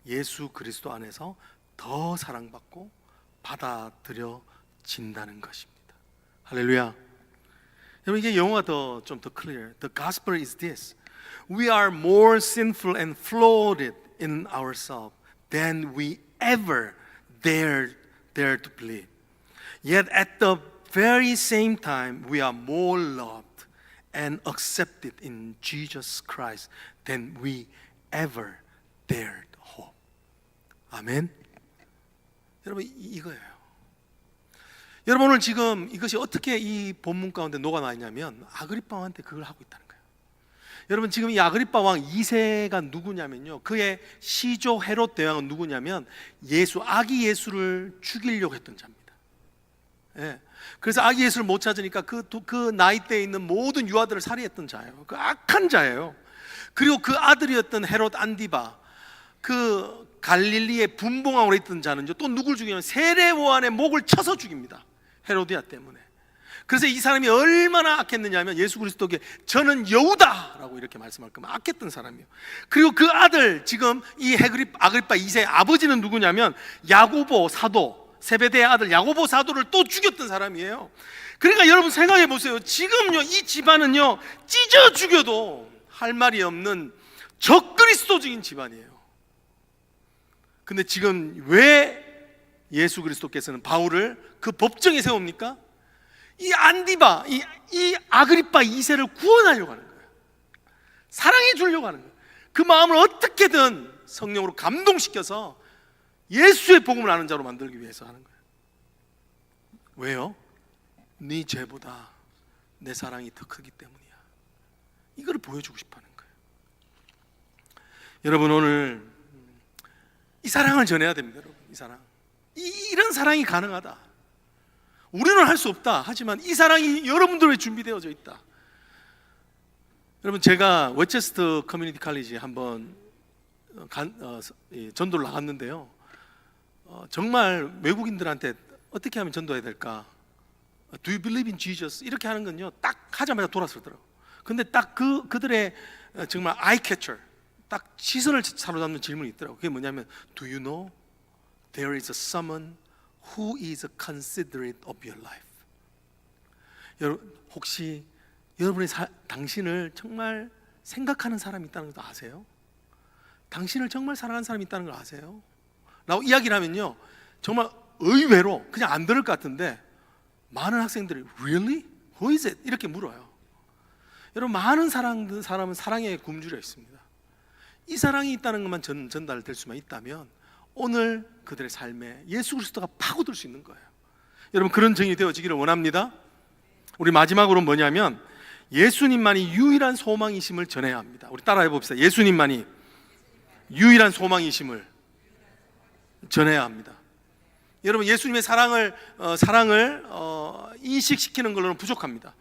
예수 그리스도 안에서 더 사랑받고 받아들여진다는 것입니다. 할렐루야. 여러분, 이게 영어가 더 clear. The gospel is this. We are more sinful and flawed in ourselves than we ever dare to believe. Yet at the very same time we are more loved and accepted in Jesus Christ than we ever dared hope. 아멘. 여러분 이거예요. 여러분 오늘 지금 이것이 어떻게 이 본문 가운데 녹아나 있냐면 아그리파 왕한테 그걸 하고 있다는 거예요. 여러분 지금 이 아그리파 왕 2세가 누구냐면요, 그의 시조 헤롯 대왕은 누구냐면 아기 예수를 죽이려고 했던 자입니다. 예. 그래서 아기 예수를 못 찾으니까 그 나이대에 있는 모든 유아들을 살해했던 자예요. 그 악한 자예요. 그리고 그 아들이었던 헤롯 안디바, 그 갈릴리의 분봉왕으로 있던 자는요, 또 누굴 죽이냐면 세례요한의 목을 쳐서 죽입니다. 헤로디아 때문에. 그래서 이 사람이 얼마나 악했느냐면 예수 그리스도에게 저는 여우다라고 이렇게 말씀할 거면 악했던 사람이에요. 그리고 그 아들, 지금 이 아그리파 2세의 아버지는 누구냐면 야고보 사도, 세베대의 아들 야고보 사도를 또 죽였던 사람이에요. 그러니까 여러분 생각해 보세요. 지금요 이 집안은요 찢어 죽여도 할 말이 없는 적그리스도적인 집안이에요. 근데 지금 왜 예수 그리스도께서는 바울을 그 법정에 세웁니까? 이 안디바, 이 아그리파 2세를 구원하려고 하는 거예요. 사랑해 주려고 하는 거예요. 그 마음을 어떻게든 성령으로 감동시켜서 예수의 복음을 아는 자로 만들기 위해서 하는 거예요. 왜요? 네 죄보다 내 사랑이 더 크기 때문이야. 이걸 보여주고 싶어 하는 거예요. 여러분 오늘 이 사랑을 전해야 됩니다. 여러분 이 사랑, 이런 사랑이 가능하다. 우리는 할 수 없다. 하지만 이 사랑이 여러분들 위해 준비되어져 있다. 여러분 제가 웨체스터 커뮤니티 칼리지 한번 전도를 나갔는데요, 정말 외국인들한테 어떻게 하면 전도해야 될까? Do you believe in Jesus? 이렇게 하는 건요 딱 하자마자 돌아서더라고요. 근데 딱 그들의 정말 아이 캐처, 딱 시선을 사로잡는 질문이 있더라고요. 그게 뭐냐면 Do you know there is someone who is considerate of your life? 여러분 혹시 여러분의 당신을 정말 생각하는 사람이 있다는 것도 아세요? 당신을 정말 사랑하는 사람이 있다는 걸 아세요? 라고 이야기를 하면요 정말 의외로 그냥 안 들을 것 같은데 많은 학생들이 Really? Who is it? 이렇게 물어요. 여러분 많은 사람은 사랑에 굶주려 있습니다. 이 사랑이 있다는 것만 전달될 수만 있다면 오늘 그들의 삶에 예수 그리스도가 파고들 수 있는 거예요. 여러분 그런 정이 되어지기를 원합니다. 우리 마지막으로 뭐냐면 예수님만이 유일한 소망이심을 전해야 합니다. 우리 따라해 봅시다. 예수님만이 유일한 소망이심을 전해야 합니다. 여러분 예수님의 사랑을 인식시키는 걸로는 부족합니다.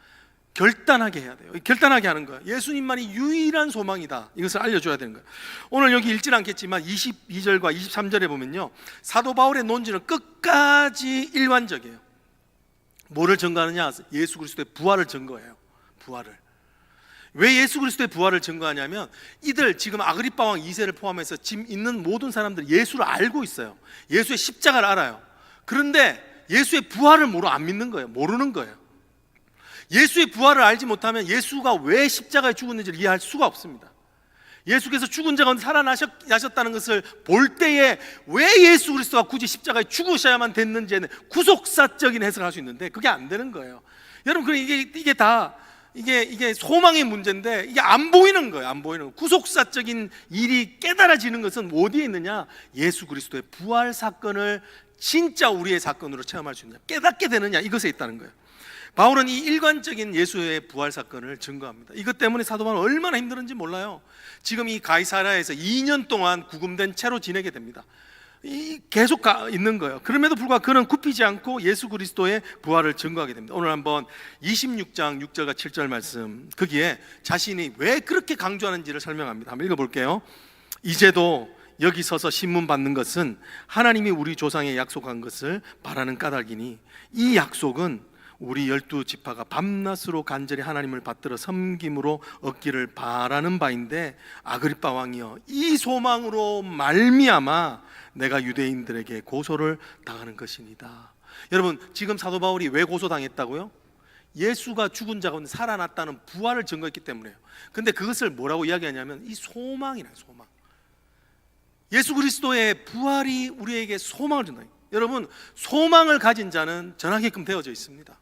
결단하게 해야 돼요. 결단하게 하는 거예요. 예수님만이 유일한 소망이다. 이것을 알려줘야 되는 거예요. 오늘 여기 읽진 않겠지만 22절과 23절에 보면요 사도 바울의 논지는 끝까지 일관적이에요. 뭐를 증거하느냐? 예수 그리스도의 부활을 증거해요. 부활을. 왜 예수 그리스도의 부활을 증거하냐면 이들 지금 아그리파 왕 2세를 포함해서 지금 있는 모든 사람들이 예수를 알고 있어요. 예수의 십자가를 알아요. 그런데 예수의 부활을 안 믿는 거예요. 모르는 거예요. 예수의 부활을 알지 못하면 예수가 왜 십자가에 죽었는지를 이해할 수가 없습니다. 예수께서 죽은 자 가운데 살아나셨다는 것을 볼 때에 왜 예수 그리스도가 굳이 십자가에 죽으셔야만 됐는지에는 구속사적인 해석을 할 수 있는데 그게 안 되는 거예요. 여러분 그럼 이게 다 이게 소망의 문제인데 이게 안 보이는 거예요. 안 보이는 거. 구속사적인 일이 깨달아지는 것은 어디에 있느냐? 예수 그리스도의 부활 사건을 진짜 우리의 사건으로 체험할 수 있느냐, 깨닫게 되느냐, 이것에 있다는 거예요. 바울은 이 일관적인 예수의 부활 사건을 증거합니다. 이것 때문에 사도 바울은 얼마나 힘들었는지 몰라요. 지금 이 가이사랴에서 2년 동안 구금된 채로 지내게 됩니다. 계속 있는 거예요. 그럼에도 불구하고 그는 굽히지 않고 예수 그리스도의 부활을 증거하게 됩니다. 오늘 한번 26장 6절과 7절 말씀, 거기에 자신이 왜 그렇게 강조하는지를 설명합니다. 한번 읽어볼게요. 이제도 여기 서서 신문 받는 것은 하나님이 우리 조상에 약속한 것을 바라는 까닭이니 이 약속은 우리 12지파가 밤낮으로 간절히 하나님을 받들어 섬김으로 얻기를 바라는 바인데 아그리파 왕이여, 이 소망으로 말미암아 내가 유대인들에게 고소를 당하는 것이니다. 여러분 지금 사도 바울이 왜 고소당했다고요? 예수가 죽은 자 가운데 살아났다는 부활을 증거했기 때문에요. 근데 그것을 뭐라고 이야기하냐면 이 소망이라는 소망. 예수 그리스도의 부활이 우리에게 소망을 준다. 여러분 소망을 가진 자는 전하게끔 되어져 있습니다.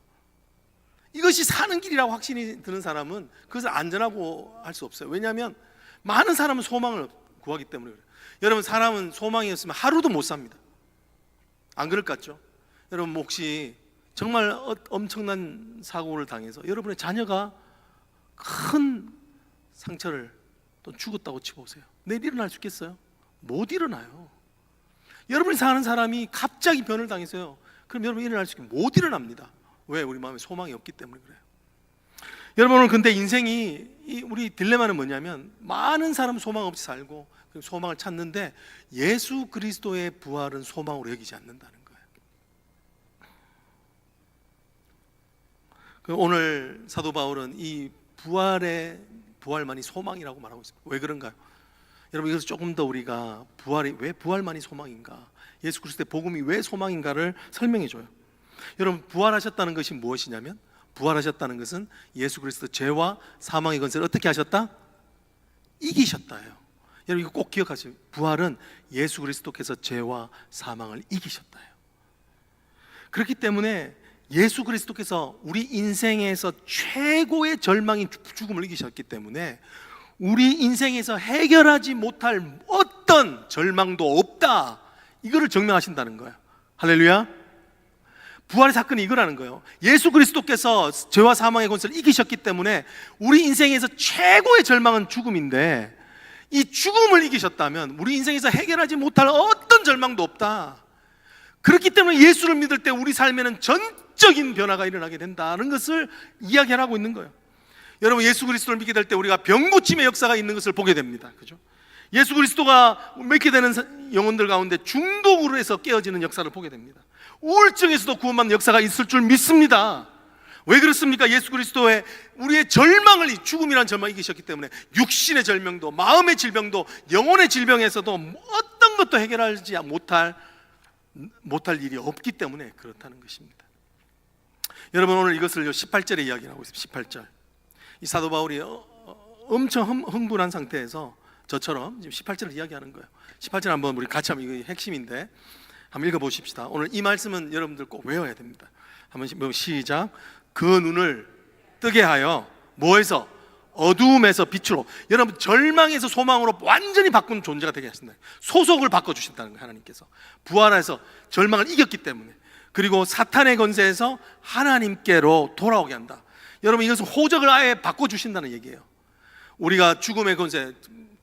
이것이 사는 길이라고 확신이 드는 사람은 그것을 안전하고 할 수 없어요. 왜냐하면 많은 사람은 소망을 구하기 때문에 그래요. 여러분, 사람은 소망이 없으면 하루도 못 삽니다. 안 그럴 것 같죠? 여러분, 혹시 정말 엄청난 사고를 당해서 여러분의 자녀가 큰 상처를 또 죽었다고 치보세요. 내일 일어날 수 있겠어요? 못 일어나요. 여러분이 사는 사람이 갑자기 변을 당해서요, 그럼 여러분 일어날 수 있게 못 일어납니다. 왜? 우리 마음에 소망이 없기 때문에 그래요. 여러분은 근데 인생이, 우리 딜레마는 뭐냐면 많은 사람은 소망 없이 살고 소망을 찾는데 예수 그리스도의 부활은 소망으로 여기지 않는다는 거예요. 오늘 사도 바울은 이 부활만이 소망이라고 말하고 있습니다. 왜 그런가요? 여러분, 이것을 조금 더 우리가 왜 부활만이 소망인가, 예수 그리스도의 복음이 왜 소망인가를 설명해 줘요. 여러분, 부활하셨다는 것이 무엇이냐면, 부활하셨다는 것은 예수 그리스도 죄와 사망의 권세를 어떻게 하셨다? 이기셨다예요. 여러분, 이거 꼭 기억하세요. 부활은 예수 그리스도께서 죄와 사망을 이기셨다예요. 그렇기 때문에 예수 그리스도께서 우리 인생에서 최고의 절망인 죽음을 이기셨기 때문에 우리 인생에서 해결하지 못할 어떤 절망도 없다, 이거를 증명하신다는 거예요. 할렐루야. 부활의 사건이 이거라는 거예요. 예수 그리스도께서 죄와 사망의 권세를 이기셨기 때문에 우리 인생에서 최고의 절망은 죽음인데, 이 죽음을 이기셨다면 우리 인생에서 해결하지 못할 어떤 절망도 없다. 그렇기 때문에 예수를 믿을 때 우리 삶에는 전적인 변화가 일어나게 된다는 것을 이야기하고 있는 거예요. 여러분, 예수 그리스도를 믿게 될 때 우리가 병고침의 역사가 있는 것을 보게 됩니다. 그죠? 예수 그리스도가 믿게 되는 영혼들 가운데 중독으로 해서 깨어지는 역사를 보게 됩니다. 우울증에서도 구원받는 역사가 있을 줄 믿습니다. 왜 그렇습니까? 예수 그리스도의 우리의 절망을, 죽음이라는 절망을 이기셨기 때문에 육신의 절명도, 마음의 질병도, 영혼의 질병에서도 어떤 것도 해결하지 못할 일이 없기 때문에 그렇다는 것입니다. 여러분, 오늘 이것을 18절에 이야기하고 있습니다. 18절. 이 사도 바울이 엄청 흥분한 상태에서 저처럼 지금 18절을 이야기하는 거예요. 18절 한번 우리 같이 한번, 이거 핵심인데 한번 읽어보십시다. 오늘 이 말씀은 여러분들 꼭 외워야 됩니다. 한번 시작. 그 눈을 뜨게 하여 뭐에서? 어두움에서 빛으로. 여러분, 절망에서 소망으로 완전히 바꾼 존재가 되게 하신다. 소속을 바꿔주신다는 거예요. 하나님께서 부활해서 절망을 이겼기 때문에. 그리고 사탄의 권세에서 하나님께로 돌아오게 한다. 여러분, 이것은 호적을 아예 바꿔주신다는 얘기예요. 우리가 죽음의 권세,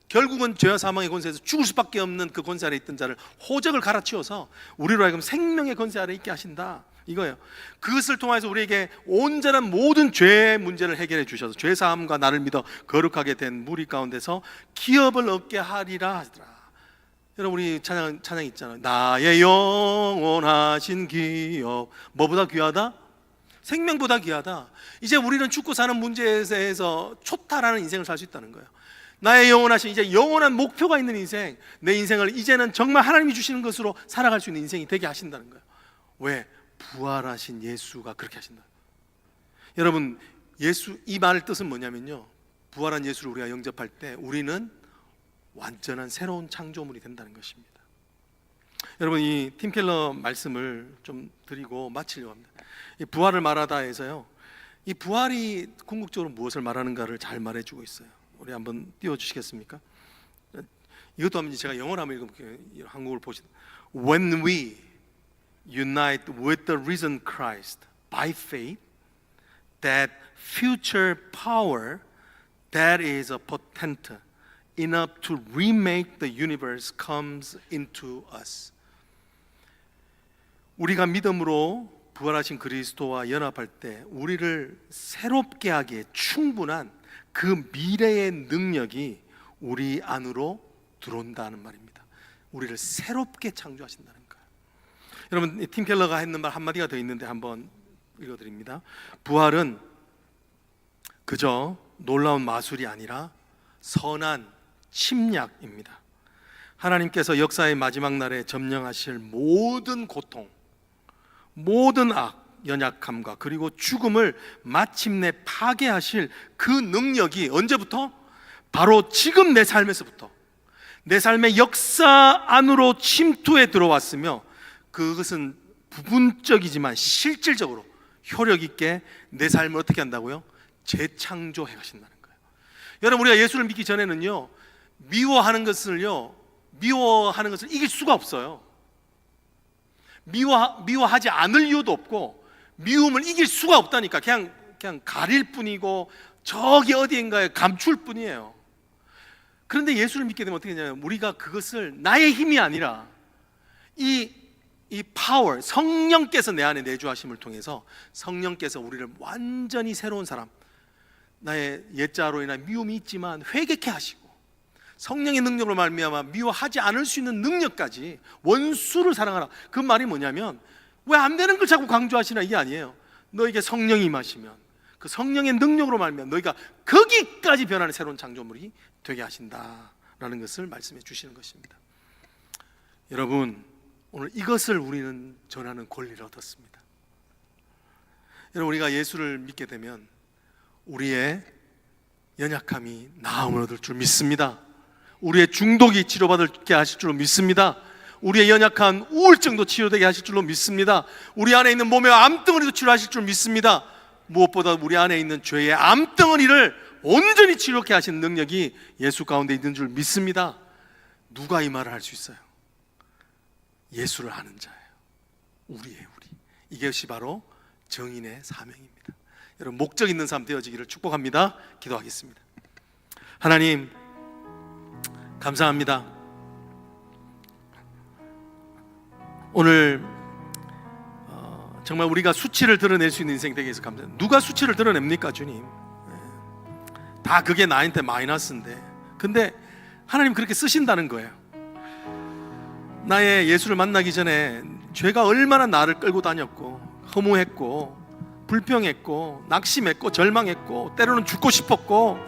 결국은 죄와 사망의 권세에서 죽을 수밖에 없는 그 권세 아래 있던 자를 호적을 갈아치워서 우리로 하여금 생명의 권세 아래 있게 하신다, 이거예요. 그것을 통해서 우리에게 온전한 모든 죄의 문제를 해결해 주셔서 죄 사함과 나를 믿어 거룩하게 된 무리 가운데서 기업을 얻게 하리라 하더라. 여러분, 우리 찬양 있잖아요. 나의 영원하신 기업. 뭐보다 귀하다? 생명보다 귀하다. 이제 우리는 죽고 사는 문제에서 초탈하는 인생을 살 수 있다는 거예요. 나의 영원하신, 이제 영원한 목표가 있는 인생, 내 인생을 이제는 정말 하나님이 주시는 것으로 살아갈 수 있는 인생이 되게 하신다는 거예요. 왜? 부활하신 예수가 그렇게 하신다. 여러분, 이 말의 뜻은 뭐냐면요, 부활한 예수를 우리가 영접할 때 우리는 완전한 새로운 창조물이 된다는 것입니다. 여러분, 이 팀 켈러 말씀을 좀 드리고 마치려고 합니다. 이 부활을 말하다 해서요, 이 부활이 궁극적으로 무엇을 말하는가를 잘 말해주고 있어요. 우리 한번 띄워주시겠습니까? 이것도 한번 제가 영어로 한번 읽어볼게요. 한국을 보시다. When we unite with the risen Christ by faith, that future power that is potent enough to remake the universe comes into us. 우리가 믿음으로 부활하신 그리스도와 연합할 때 우리를 새롭게 하기에 충분한 그 미래의 능력이 우리 안으로 들어온다는 말입니다. 우리를 새롭게 창조하신다는 거예요. 여러분, 팀 켈러가 했는 말 한마디가 더 있는데 한번 읽어드립니다. 부활은 그저 놀라운 마술이 아니라 선한 침략입니다. 하나님께서 역사의 마지막 날에 점령하실 모든 고통, 모든 악, 연약함과 그리고 죽음을 마침내 파괴하실 그 능력이 언제부터? 바로 지금 내 삶에서부터, 내 삶의 역사 안으로 침투해 들어왔으며, 그것은 부분적이지만 실질적으로 효력 있게 내 삶을 어떻게 한다고요? 재창조해 가신다는 거예요. 여러분, 우리가 예수를 믿기 전에는요, 미워하는 것을 이길 수가 없어요. 미워하지 않을 이유도 없고 미움을 이길 수가 없다니까. 그냥 가릴 뿐이고 저기 어디인가에 감출 뿐이에요. 그런데 예수를 믿게 되면 어떻게 되냐면, 우리가 그것을 나의 힘이 아니라 이 파워, 성령께서 내 안에 내주하심을 통해서 성령께서 우리를 완전히 새로운 사람, 나의 옛자로 인한 미움이 있지만 회개케 하시고 성령의 능력으로 말미암아 미워하지 않을 수 있는 능력까지, 원수를 사랑하라. 그 말이 뭐냐면, 왜 안 되는 걸 자꾸 강조하시나, 이게 아니에요. 너에게 성령이 임하시면 그 성령의 능력으로 말미암아 너희가 거기까지 변하는 새로운 창조물이 되게 하신다라는 것을 말씀해 주시는 것입니다. 여러분, 오늘 이것을 우리는 전하는 권리를 얻었습니다. 여러분, 우리가 예수를 믿게 되면 우리의 연약함이 나음을 얻을 줄 믿습니다. 우리의 중독이 치료받게 하실 줄로 믿습니다. 우리의 연약한 우울증도 치료되게 하실 줄로 믿습니다. 우리 안에 있는 몸의 암덩어리도 치료하실 줄 믿습니다. 무엇보다 우리 안에 있는 죄의 암덩어리를 온전히 치료케 하시는 능력이 예수 가운데 있는 줄 믿습니다. 누가 이 말을 할 수 있어요? 예수를 아는 자예요. 우리예요, 우리. 이것이 바로 정인의 사명입니다. 여러분, 목적 있는 삶 되어지기를 축복합니다. 기도하겠습니다. 하나님, 감사합니다. 오늘 정말 우리가 수치를 드러낼 수 있는 인생 되게 해서 감사합니다. 누가 수치를 드러냅니까, 주님? 다 그게 나한테 마이너스인데, 근데 하나님 그렇게 쓰신다는 거예요. 나의 예수를 만나기 전에 죄가 얼마나 나를 끌고 다녔고, 허무했고, 불평했고, 낙심했고, 절망했고, 때로는 죽고 싶었고,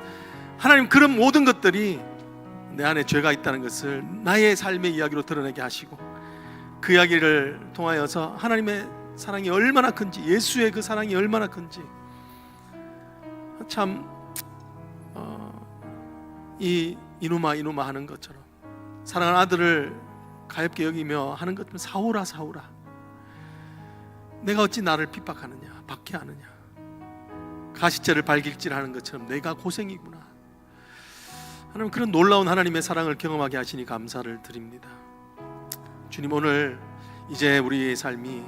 하나님 그런 모든 것들이 내 안에 죄가 있다는 것을 나의 삶의 이야기로 드러내게 하시고, 그 이야기를 통하여서 하나님의 사랑이 얼마나 큰지, 예수의 그 사랑이 얼마나 큰지, 참 이누마 하는 것처럼 사랑하는 아들을 가엾게 여기며 하는 것처럼, 사오라 사오라, 내가 어찌 나를 핍박하느냐, 박해하느냐, 가시째를 발길질하는 것처럼 내가 고생이구나. 하나님, 그런 놀라운 하나님의 사랑을 경험하게 하시니 감사를 드립니다. 주님, 오늘 이제 우리의 삶이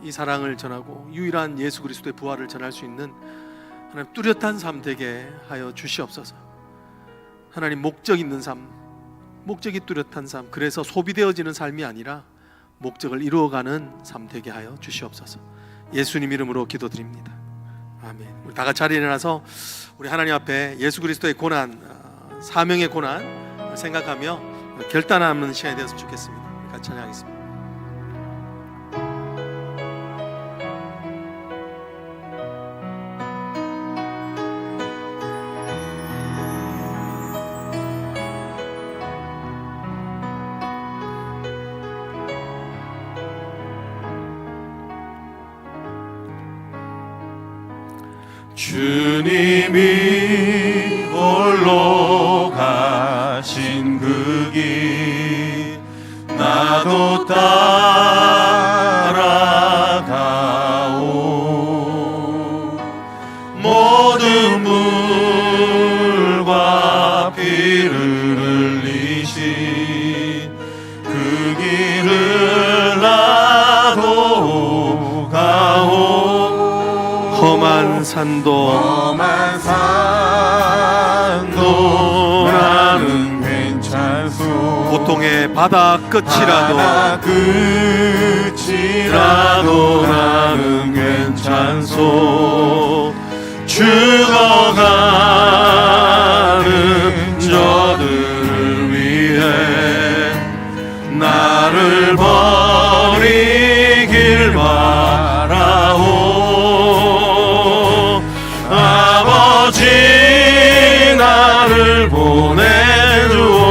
이 사랑을 전하고 유일한 예수 그리스도의 부활을 전할 수 있는 하나님 뚜렷한 삶 되게 하여 주시옵소서. 하나님, 목적 있는 삶, 목적이 뚜렷한 삶, 그래서 소비되어지는 삶이 아니라 목적을 이루어가는 삶 되게 하여 주시옵소서. 예수님 이름으로 기도드립니다. 아멘. 우리 다 같이 자리에 일어나서 우리 하나님 앞에 예수 그리스도의 고난, 사명의 고난 생각하며 결단하는 시간이 되었으면 좋겠습니다. 같이 찬양하겠습니다. 주님이 홀로 가신 그 길 나도 따라가오. 모든 물과 피를 흘리신 그 길을 나도 가오. 험한 산도 나는 괜찮소. 고통의 바다 끝이라도 나는 괜찮소. 죽어가는 저들을 위해 나를 버리길 말아오. 아버지, 나를 보내주오.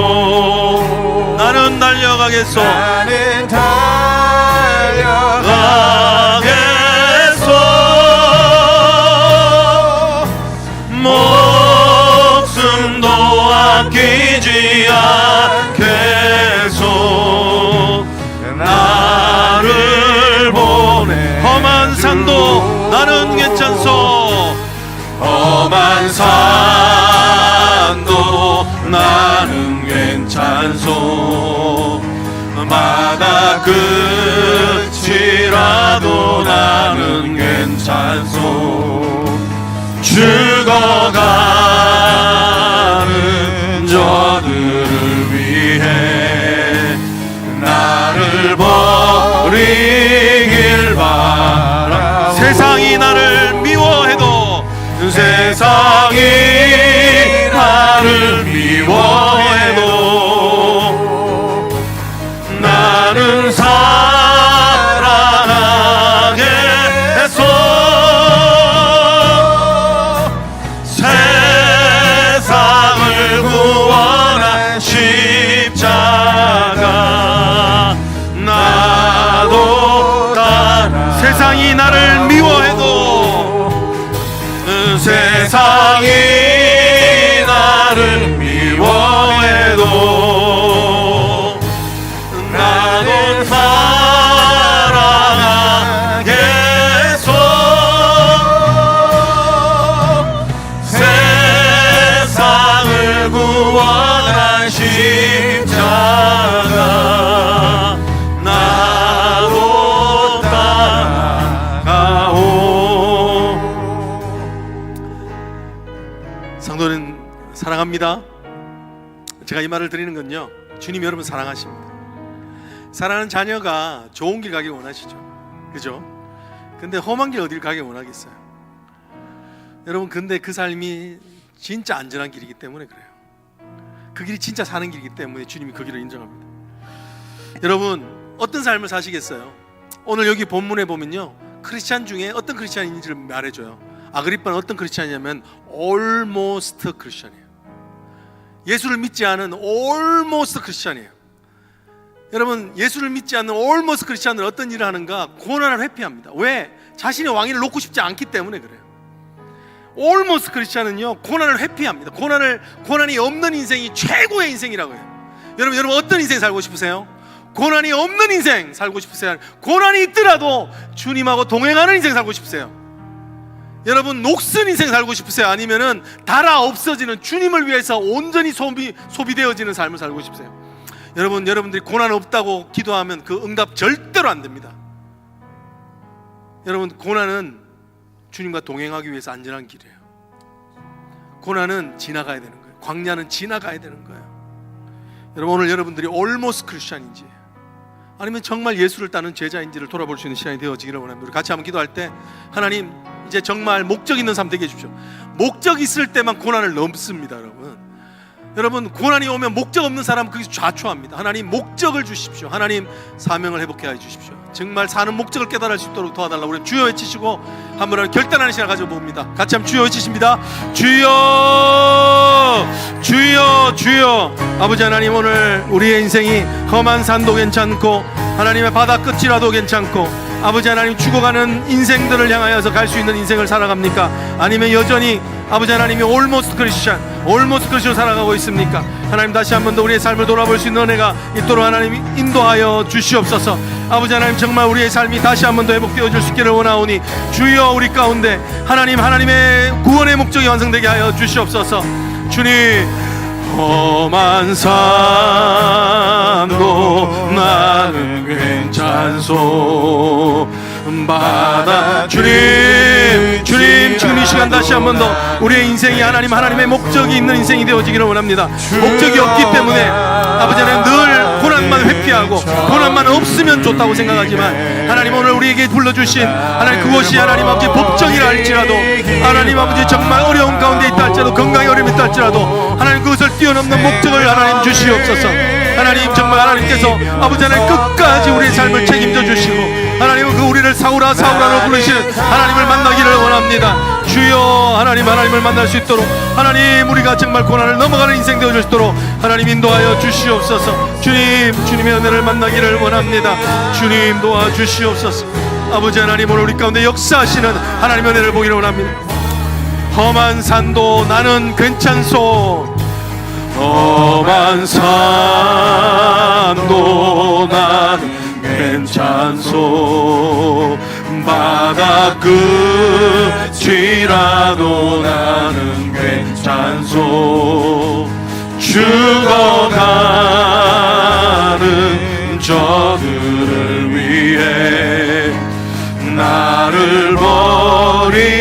나는 달려가겠소. 나는 달려가겠소. 목숨도 아끼지 않겠소. 나를 보내. 험한 산도 나는 괜찮소. 험한 산도 나는 괜찮소. 바다 끝이라도 나는 괜찮소. 죽어가는 저들을 위해 나를 버리길 바라. 세상이 나를 미워해도 세상이 나를 미워해도 나는 사랑하겠소. 세상을 구원한 십자가 나도 따라. 세상이 나를 미워해도 세상이 나를 미워해도 나는 사랑하겠소. 세상을 구원한 십자가 나도 따라가오. 성도는 사랑합니다. 제가 이 말을 드리는 건요, 주님 여러분 사랑하십니다. 사랑하는 자녀가 좋은 길 가길 원하시죠, 그죠? 근데 험한 길 어딜 가길 원하겠어요? 여러분, 근데 그 삶이 진짜 안전한 길이기 때문에 그래요. 그 길이 진짜 사는 길이기 때문에 주님이 그 길을 인정합니다. 여러분, 어떤 삶을 사시겠어요? 오늘 여기 본문에 보면요, 크리스찬 중에 어떤 크리스찬인지를 말해줘요. 아그리빠는 어떤 크리스찬이냐면 almost 크리스찬이에요. 예수를 믿지 않은 almost 크리스찬이에요. 여러분, 예수를 믿지 않는 almost 크리스찬은 어떤 일을 하는가? 고난을 회피합니다. 왜? 자신의 왕위를 놓고 싶지 않기 때문에 그래요. almost 크리스찬은요, 고난을 회피합니다. 고난이 없는 인생이 최고의 인생이라고 해요. 여러분 어떤 인생 살고 싶으세요? 고난이 없는 인생 살고 싶으세요? 고난이 있더라도 주님하고 동행하는 인생 살고 싶으세요? 여러분, 녹슨 인생 살고 싶으세요? 아니면은 달아 없어지는, 주님을 위해서 온전히 소비되어지는 삶을 살고 싶으세요? 여러분들이 고난 없다고 기도하면 그 응답 절대로 안 됩니다. 여러분, 고난은 주님과 동행하기 위해서 안전한 길이에요. 고난은 지나가야 되는 거예요. 광야는 지나가야 되는 거예요. 여러분, 오늘 여러분들이 almost 크리스찬인지 아니면 정말 예수를 따는 제자인지를 돌아볼 수 있는 시간이 되어지기를 원합니다. 우리 같이 한번 기도할 때, 하나님, 이제 정말 목적 있는 삶 되게 해주십시오. 목적 있을 때만 고난을 넘습니다. 여러분, 고난이 오면 목적 없는 사람은 거기서 좌초합니다. 하나님, 목적을 주십시오. 하나님, 사명을 회복해 주십시오. 정말 사는 목적을 깨달을 수 있도록 도와달라고 우리 주여 외치시고 한번 결단하는 시간을 가져봅니다. 같이 한번 주여 외치십니다. 주여, 주여, 주여. 아버지 하나님, 오늘 우리의 인생이 험한 산도 괜찮고 하나님의 바다 끝이라도 괜찮고, 아버지 하나님, 죽어가는 인생들을 향하여서 갈 수 있는 인생을 살아갑니까? 아니면 여전히 아버지 하나님이 almost 크리스천 살아가고 있습니까? 하나님, 다시 한 번 더 우리의 삶을 돌아볼 수 있는 은혜가 있도록 하나님 인도하여 주시옵소서. 아버지 하나님, 정말 우리의 삶이 다시 한 번 더 회복되어질 수 있기를 원하오니 주여, 우리 가운데 하나님의 구원의 목적이 완성되게 하여 주시옵소서. 주님, 험한 산도 나는 괜찮소. 바다 주님 지금 이 시간 다시 한 번 더 우리의 인생이 하나님의 목적이 있는 인생이 되어지기를 원합니다. 목적이 없기 때문에 아버지 하나님, 늘 고난만 회피하고 고난만 없으면 좋다고 생각하지만, 하나님, 오늘 우리에게 불러주신 하나님, 그것이 하나님 아버지 법정이라 할지라도, 하나님 아버지 정말 어려운 가운데 있다 할지라도, 건강에 어려움이 있다 할지라도, 하나님 그것을 뛰어넘는 목적을 하나님 주시옵소서. 하나님, 정말 하나님께서 아버지 하나님 끝까지 우리의 삶을 책임져 주시고, 하나님은 그 우리를 사우라로 부르시는 하나님을 만나기를 원합니다. 주여, 하나님을 만날 수 있도록, 하나님, 우리가 정말 고난을 넘어가는 인생 되어줄 수 있도록 하나님 인도하여 주시옵소서. 주님의 은혜를 만나기를 원합니다. 주님, 도와주시옵소서. 아버지 하나님, 오늘 우리 가운데 역사하시는 하나님의 은혜를 보기를 원합니다. 험한 산도 나는 괜찮소. 험한 산도 나는 괜찮소. 바다 끝이라도 나는 괜찮소. 죽어가는 저들을 위해 나를 버리길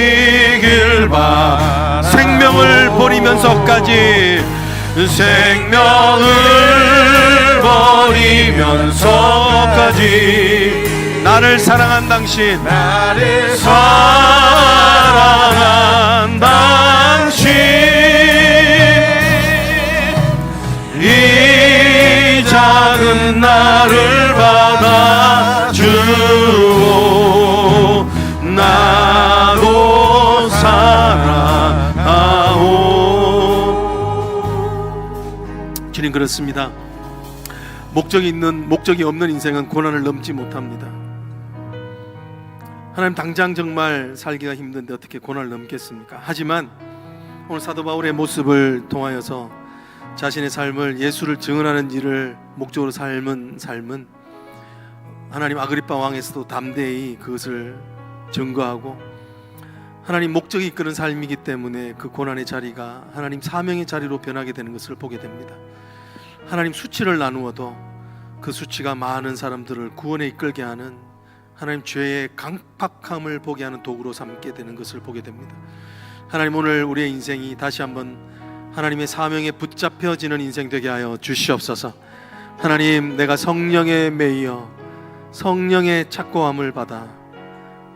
바. 생명을 버리면서까지, 생명을 버리면서까지 나를 사랑한 당신, 나를 사랑한 당신, 이 작은 나를 받아주오. 나도 사랑하오. 주님, 그렇습니다. 목적이 있는, 목적이 없는 인생은 고난을 넘지 못합니다. 하나님, 당장 정말 살기가 힘든데 어떻게 고난을 넘겠습니까? 하지만 오늘 사도 바울의 모습을 통하여서 자신의 삶을 예수를 증언하는 일을 목적으로 삶은 삶은 하나님 아그리파 왕에서도 담대히 그것을 증거하고 하나님 목적이 이끄는 삶이기 때문에 그 고난의 자리가 하나님 사명의 자리로 변하게 되는 것을 보게 됩니다. 하나님 수치를 나누어도 그 수치가 많은 사람들을 구원에 이끌게 하는, 하나님 죄의 강팍함을 보게 하는 도구로 삼게 되는 것을 보게 됩니다. 하나님, 오늘 우리의 인생이 다시 한번 하나님의 사명에 붙잡혀지는 인생 되게 하여 주시옵소서. 하나님, 내가 성령에 매여 성령의 착고함을 받아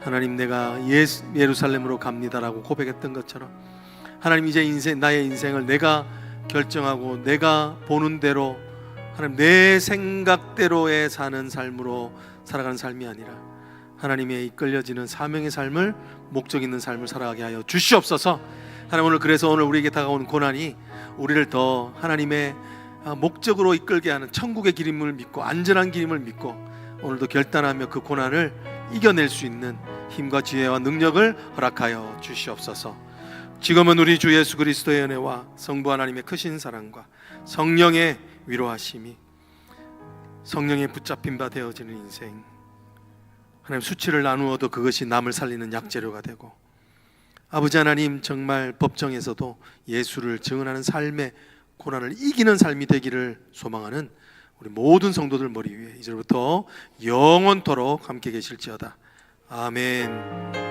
하나님 내가 예루살렘으로 갑니다라고 고백했던 것처럼 하나님, 이제 나의 인생을 내가 결정하고 내가 보는 대로 하나님 내 생각대로의 사는 삶으로 살아가는 삶이 아니라 하나님의 이끌려지는 사명의 삶을, 목적 있는 삶을 살아가게 하여 주시옵소서. 하나님, 그래서 오늘 우리에게 다가오는 고난이 우리를 더 하나님의 목적으로 이끌게 하는 천국의 길임을 믿고 안전한 길임을 믿고 오늘도 결단하며 그 고난을 이겨낼 수 있는 힘과 지혜와 능력을 허락하여 주시옵소서. 지금은 우리 주 예수 그리스도의 은혜와 성부 하나님의 크신 사랑과 성령의 위로하심이, 성령의 붙잡힌 바 되어지는 인생, 하나님 수치를 나누어도 그것이 남을 살리는 약재료가 되고, 아버지 하나님, 정말 법정에서도 예수를 증언하는 삶의 고난을 이기는 삶이 되기를 소망하는 우리 모든 성도들 머리 위에 이제부터 영원토록 함께 계실지어다. 아멘.